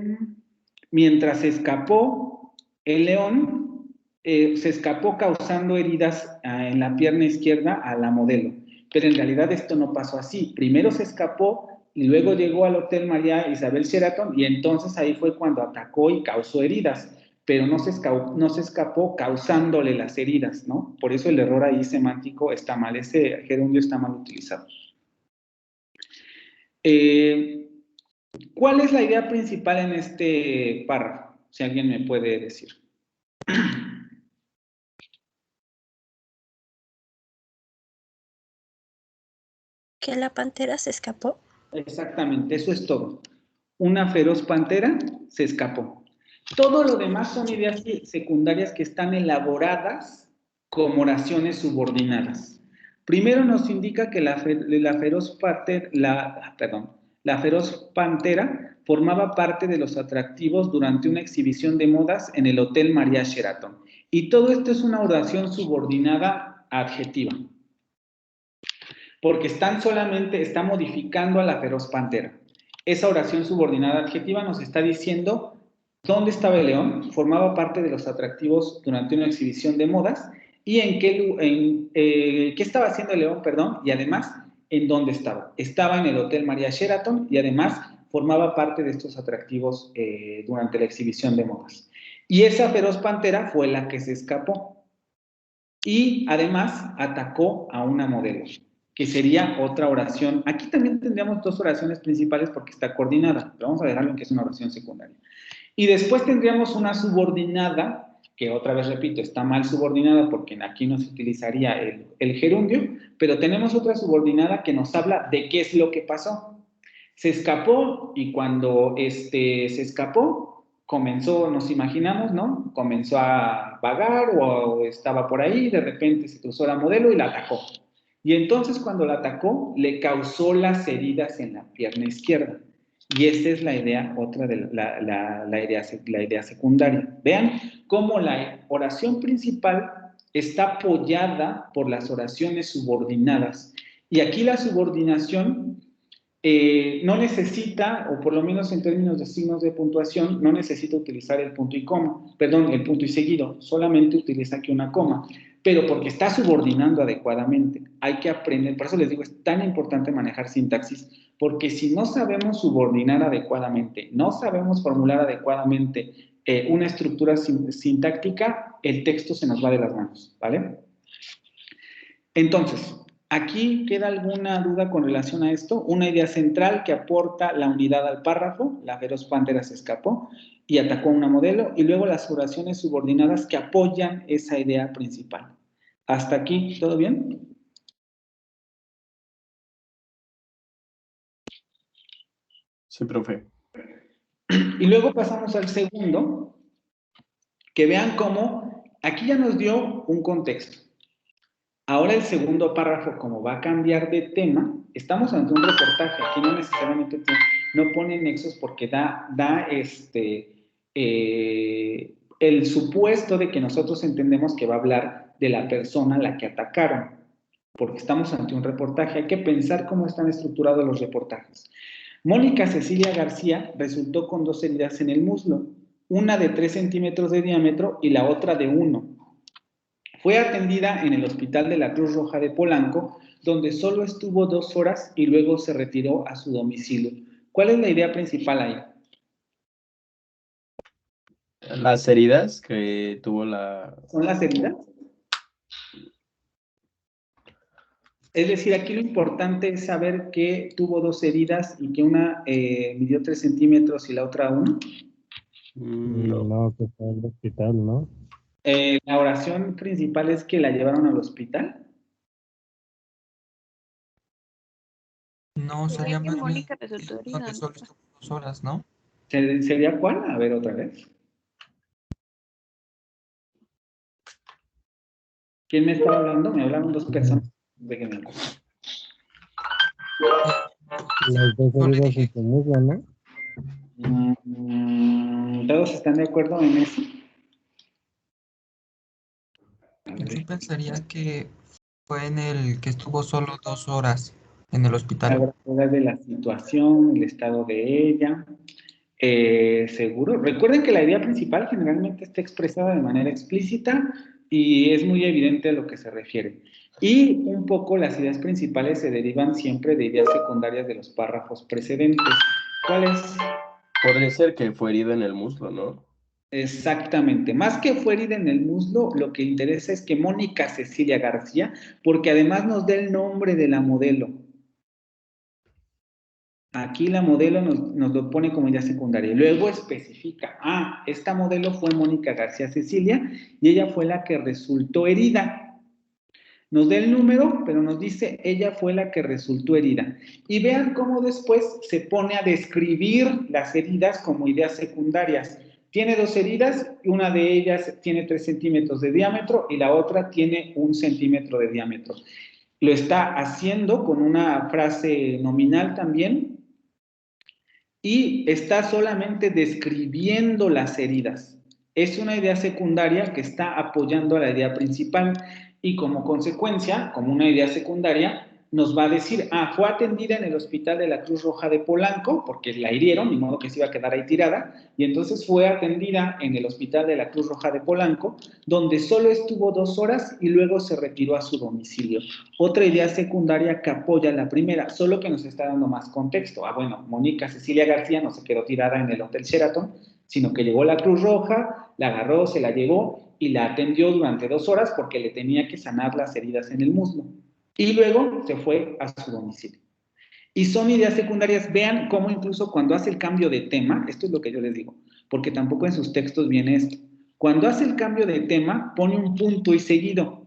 mientras se escapó el león, se escapó causando heridas en la pierna izquierda a la modelo, pero en realidad esto no pasó así. Primero se escapó y luego llegó al Hotel María Isabel Sheraton y entonces ahí fue cuando atacó y causó heridas, pero no se escapó causándole las heridas, ¿no? Por eso el error ahí semántico está mal, ese gerundio está mal utilizado. ¿Cuál es la idea principal en este párrafo? Si alguien me puede decir. ¿Que la pantera se escapó? Exactamente, eso es todo. Una feroz pantera se escapó. Todo lo demás son ideas secundarias que están elaboradas como oraciones subordinadas. Primero nos indica que la feroz pantera formaba parte de los atractivos durante una exhibición de modas en el Hotel María Sheraton. Y todo esto es una oración subordinada adjetiva. Porque está modificando a la feroz pantera. Esa oración subordinada adjetiva nos está diciendo dónde estaba el león, formaba parte de los atractivos durante una exhibición de modas, y qué estaba haciendo el león, perdón, y además, en dónde estaba. Estaba en el Hotel María Sheraton, y además formaba parte de estos atractivos durante la exhibición de modas. Y esa feroz pantera fue la que se escapó. Y además atacó a una modelo, que sería otra oración. Aquí también tendríamos dos oraciones principales porque está coordinada, pero vamos a dejarlo en que es una oración secundaria. Y después tendríamos una subordinada, que otra vez repito, está mal subordinada porque aquí no se utilizaría el gerundio, pero tenemos otra subordinada que nos habla de qué es lo que pasó. Se escapó, y cuando se escapó, comenzó, nos imaginamos, ¿no? Comenzó a vagar o estaba por ahí, de repente se cruzó la modelo y la atacó. Y entonces cuando la atacó, le causó las heridas en la pierna izquierda. Y esta es la idea, otra de la idea secundaria. Vean cómo la oración principal está apoyada por las oraciones subordinadas. Y aquí la subordinación no necesita, o por lo menos en términos de signos de puntuación, no necesita utilizar el punto y coma, perdón, el punto y seguido, solamente utiliza aquí una coma, pero porque está subordinando adecuadamente. Hay que aprender, por eso les digo, es tan importante manejar sintaxis, porque si no sabemos subordinar adecuadamente, no sabemos formular adecuadamente una estructura sintáctica, el texto se nos va de las manos, ¿vale? Entonces, ¿aquí queda alguna duda con relación a esto? Una idea central que aporta la unidad al párrafo, la feroz pantera se escapó y atacó a una modelo, y luego las oraciones subordinadas que apoyan esa idea principal. ¿Hasta aquí todo bien? Sí, profe. Y luego pasamos al segundo, que vean cómo aquí ya nos dio un contexto. Ahora el segundo párrafo, como va a cambiar de tema, estamos ante un reportaje, aquí no necesariamente no pone nexos porque da el supuesto de que nosotros entendemos que va a hablar de la persona a la que atacaron, porque estamos ante un reportaje. Hay que pensar cómo están estructurados los reportajes. Mónica Cecilia García resultó con 2 heridas en el muslo, una de 3 centímetros de diámetro y la otra de 1. Fue atendida en el Hospital de la Cruz Roja de Polanco, donde solo estuvo 2 horas y luego se retiró a su domicilio. ¿Cuál es la idea principal ahí? Las heridas que tuvo la... ¿Son las heridas? Es decir, aquí lo importante es saber que tuvo 2 heridas y que una midió 3 centímetros y la otra 1. No, que fue al hospital, ¿no? La oración principal es que la llevaron al hospital. No, sería más bien Mónica resultó herida, donde solo estuvo 2 horas, ¿no? ¿Sería cuál? A ver, otra vez. ¿Quién me estaba hablando? Me hablaron 2 personas. Déjenme. Las 2 heridas en tu muslo, ¿no? ¿Todos están de acuerdo en eso? Yo pensaría que fue en el que estuvo solo 2 horas en el hospital. La gravedad de la situación, el estado de ella. Seguro. Recuerden que la idea principal generalmente está expresada de manera explícita y es muy evidente a lo que se refiere. Y un poco las ideas principales se derivan siempre de ideas secundarias de los párrafos precedentes. ¿Cuáles? Podría ser que fue herido en el muslo, ¿no? Exactamente. Más que fue herida en el muslo, lo que interesa es que Mónica Cecilia García, porque además nos da el nombre de la modelo. Aquí la modelo nos lo pone como idea secundaria. Luego especifica, esta modelo fue Mónica García Cecilia y ella fue la que resultó herida. Nos da el número, pero nos dice, ella fue la que resultó herida. Y vean cómo después se pone a describir las heridas como ideas secundarias. Tiene 2 heridas, una de ellas tiene 3 centímetros de diámetro y la otra tiene 1 centímetro de diámetro. Lo está haciendo con una frase nominal también y está solamente describiendo las heridas. Es una idea secundaria que está apoyando a la idea principal y como consecuencia, como una idea secundaria, nos va a decir, fue atendida en el hospital de la Cruz Roja de Polanco, porque la hirieron, ni modo que se iba a quedar ahí tirada, y entonces fue atendida en el hospital de la Cruz Roja de Polanco, donde solo estuvo 2 horas y luego se retiró a su domicilio. Otra idea secundaria que apoya la primera, solo que nos está dando más contexto. Bueno, Mónica Cecilia García no se quedó tirada en el Hotel Sheraton, sino que llegó la Cruz Roja, la agarró, se la llevó y la atendió durante 2 horas porque le tenía que sanar las heridas en el muslo. Y luego se fue a su domicilio. Y son ideas secundarias. Vean cómo incluso cuando hace el cambio de tema, esto es lo que yo les digo, porque tampoco en sus textos viene esto. Cuando hace el cambio de tema, pone un punto y seguido.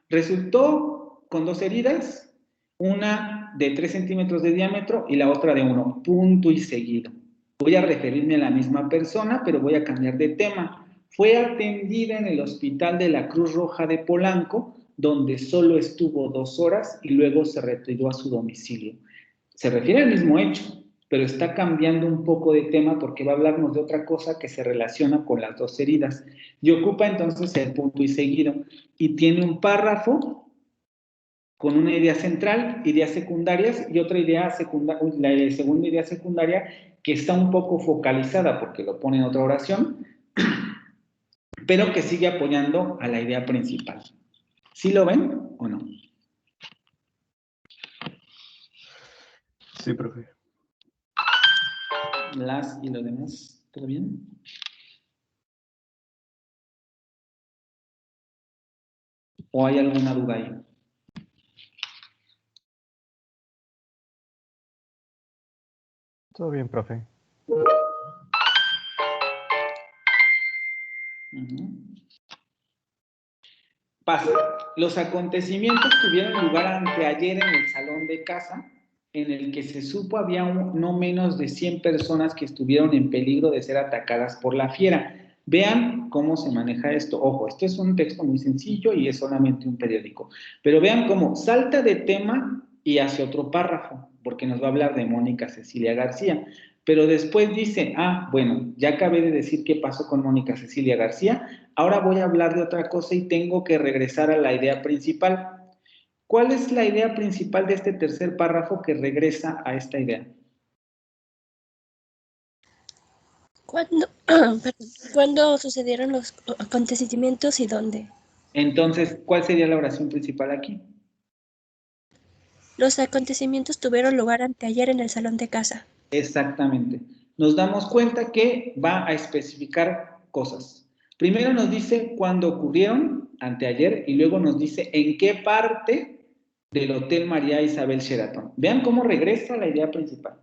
Resultó con 2 heridas, una de 3 centímetros de diámetro y la otra de 1, punto y seguido. Voy a referirme a la misma persona, pero voy a cambiar de tema. Fue atendida en el hospital de la Cruz Roja de Polanco, donde solo estuvo 2 horas y luego se retiró a su domicilio. Se refiere al mismo hecho, pero está cambiando un poco de tema porque va a hablarnos de otra cosa que se relaciona con las 2 heridas. Y ocupa entonces el punto y seguido. Y tiene un párrafo con una idea central, ideas secundarias y otra idea secundaria, la segunda idea secundaria que está un poco focalizada porque lo pone en otra oración, pero que sigue apoyando a la idea principal. ¿Sí lo ven o no? Sí, profe. Las y lo demás, ¿todo bien? ¿O hay alguna duda ahí? Todo bien, profe. Pasa. Los acontecimientos tuvieron lugar anteayer en el salón de casa, en el que se supo había no menos de 100 personas que estuvieron en peligro de ser atacadas por la fiera. Vean cómo se maneja esto. Ojo, este es un texto muy sencillo y es solamente un periódico. Pero vean cómo salta de tema y hace otro párrafo, porque nos va a hablar de Mónica Cecilia García. Pero después dice, bueno, ya acabé de decir qué pasó con Mónica Cecilia García, ahora voy a hablar de otra cosa y tengo que regresar a la idea principal. ¿Cuál es la idea principal de este tercer párrafo que regresa a esta idea? ¿Cuándo sucedieron los acontecimientos y dónde? Entonces, ¿cuál sería la oración principal aquí? Los acontecimientos tuvieron lugar anteayer en el salón de casa. Exactamente. Nos damos cuenta que va a especificar cosas. Primero nos dice cuándo ocurrieron, anteayer, y luego nos dice en qué parte del Hotel María Isabel Sheraton. Vean cómo regresa a la idea principal.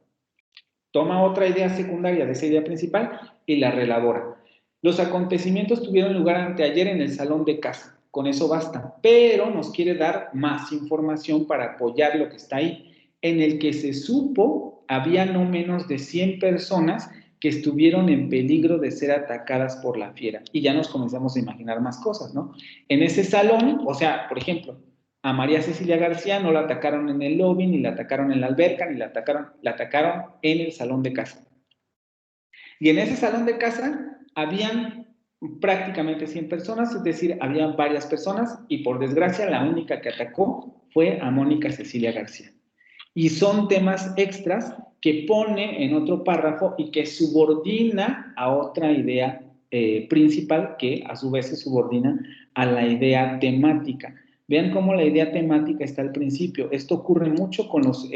Toma otra idea secundaria de esa idea principal y la reelabora. Los acontecimientos tuvieron lugar anteayer en el salón de casa. Con eso basta. Pero nos quiere dar más información para apoyar lo que está ahí. En el que se supo había no menos de 100 personas que estuvieron en peligro de ser atacadas por la fiera. Y ya nos comenzamos a imaginar más cosas, ¿no? En ese salón, o sea, por ejemplo, a María Cecilia García no la atacaron en el lobby, ni la atacaron en la alberca, ni la atacaron en el salón de casa. Y en ese salón de casa habían prácticamente 100 personas, es decir, había varias personas y por desgracia la única que atacó fue a Mónica Cecilia García. Y son temas extras que pone en otro párrafo y que subordina a otra idea principal que a su vez se subordina a la idea temática. Vean cómo la idea temática está al principio. Esto ocurre mucho con los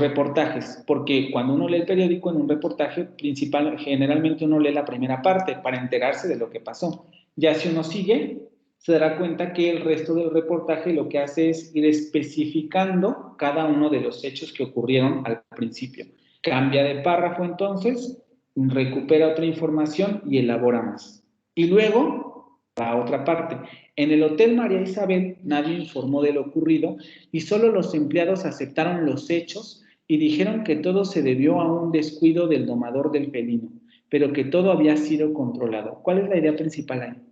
reportajes, porque cuando uno lee el periódico en un reportaje principal, generalmente uno lee la primera parte para enterarse de lo que pasó. Ya si uno sigue, se dará cuenta que el resto del reportaje lo que hace es ir especificando cada uno de los hechos que ocurrieron al principio. Cambia de párrafo entonces, recupera otra información y elabora más. Y luego La otra parte. En el Hotel María Isabel nadie informó de lo ocurrido y solo los empleados aceptaron los hechos y dijeron que todo se debió a un descuido del domador del felino, pero que todo había sido controlado. ¿Cuál es la idea principal ahí?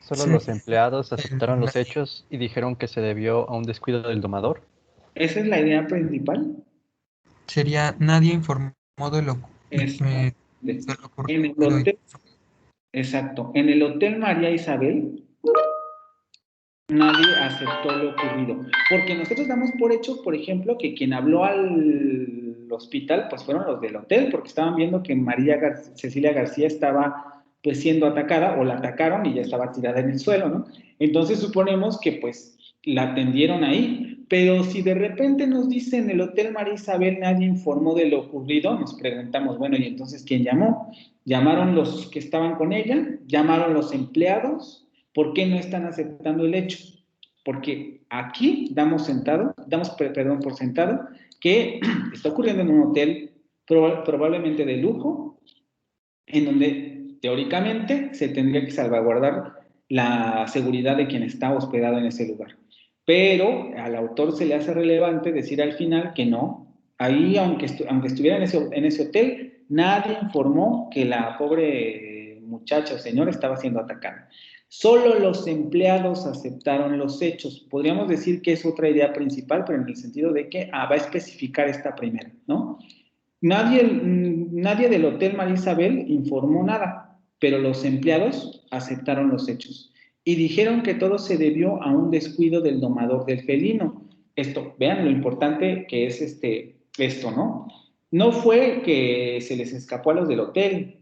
Solo los empleados aceptaron los hechos y dijeron que se debió a un descuido del domador. ¿Esa es la idea principal? Sería, nadie informó de lo En el hotel, exacto. En el Hotel María Isabel nadie aceptó lo ocurrido. Porque nosotros damos por hecho, por ejemplo, que quien habló al hospital, pues fueron los del hotel, porque estaban viendo que Cecilia García estaba pues siendo atacada, o la atacaron y ya estaba tirada en el suelo, ¿no? Entonces suponemos que pues la atendieron ahí. Pero si de repente nos dicen en el Hotel María Isabel nadie informó de lo ocurrido, nos preguntamos, bueno, ¿y entonces quién llamó? ¿Llamaron los que estaban con ella? ¿Llamaron los empleados? ¿Por qué no están aceptando el hecho? Porque aquí damos por sentado que está ocurriendo en un hotel probablemente de lujo, en donde teóricamente se tendría que salvaguardar la seguridad de quien está hospedado en ese lugar. Pero al autor se le hace relevante decir al final que no. Ahí, aunque estuviera en ese hotel, nadie informó que la pobre muchacha o señora estaba siendo atacada. Solo los empleados aceptaron los hechos. Podríamos decir que es otra idea principal, pero en el sentido de que va a especificar esta primera, ¿no? Nadie del Hotel María Isabel informó nada, pero los empleados aceptaron los hechos y dijeron que todo se debió a un descuido del domador del felino. Esto, vean lo importante que es esto, ¿no? No fue que se les escapó a los del hotel,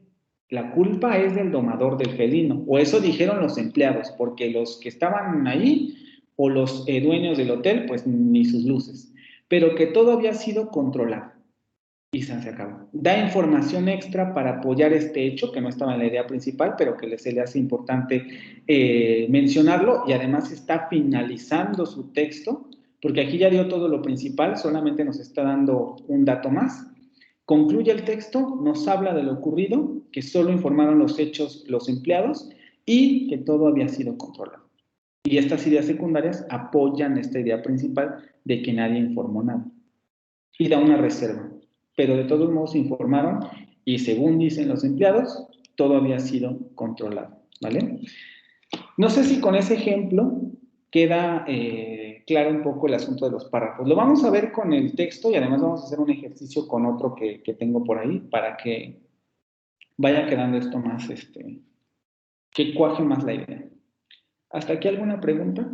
la culpa es del domador del felino, o eso dijeron los empleados, porque los que estaban ahí, o los dueños del hotel, pues ni sus luces, pero que todo había sido controlado. Y se acabó. Da información extra para apoyar este hecho, que no estaba en la idea principal, pero que se le hace importante mencionarlo, y además está finalizando su texto, porque aquí ya dio todo lo principal, solamente nos está dando un dato más. Concluye el texto, nos habla de lo ocurrido, que solo informaron los hechos los empleados y que todo había sido controlado. Y estas ideas secundarias apoyan esta idea principal de que nadie informó nada. Y da una reserva. Pero de todos modos informaron y según dicen los empleados, todo había sido controlado, ¿vale? No sé si con ese ejemplo queda claro un poco el asunto de los párrafos. Lo vamos a ver con el texto y además vamos a hacer un ejercicio con otro que tengo por ahí para que vaya quedando esto más, que cuaje más la idea. ¿Hasta aquí alguna pregunta?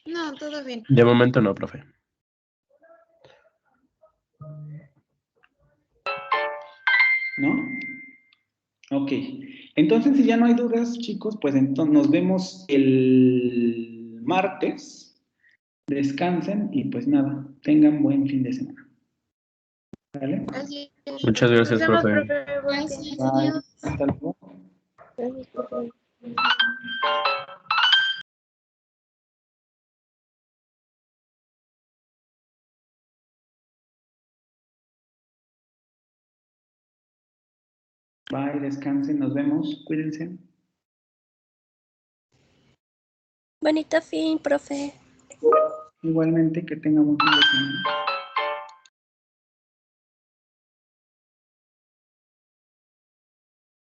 No, todo bien. De momento no, profe. ¿No? Ok. Entonces, si ya no hay dudas, chicos, pues entonces nos vemos el martes. Descansen y pues nada, tengan buen fin de semana. ¿Vale? Muchas gracias, Nos vemos, profe. profe. Gracias, Bye. adiós. Hasta luego. Gracias, profe. Bye, descansen, nos vemos, cuídense. Bonito fin, profe. Igualmente, que tengan un fin de semana.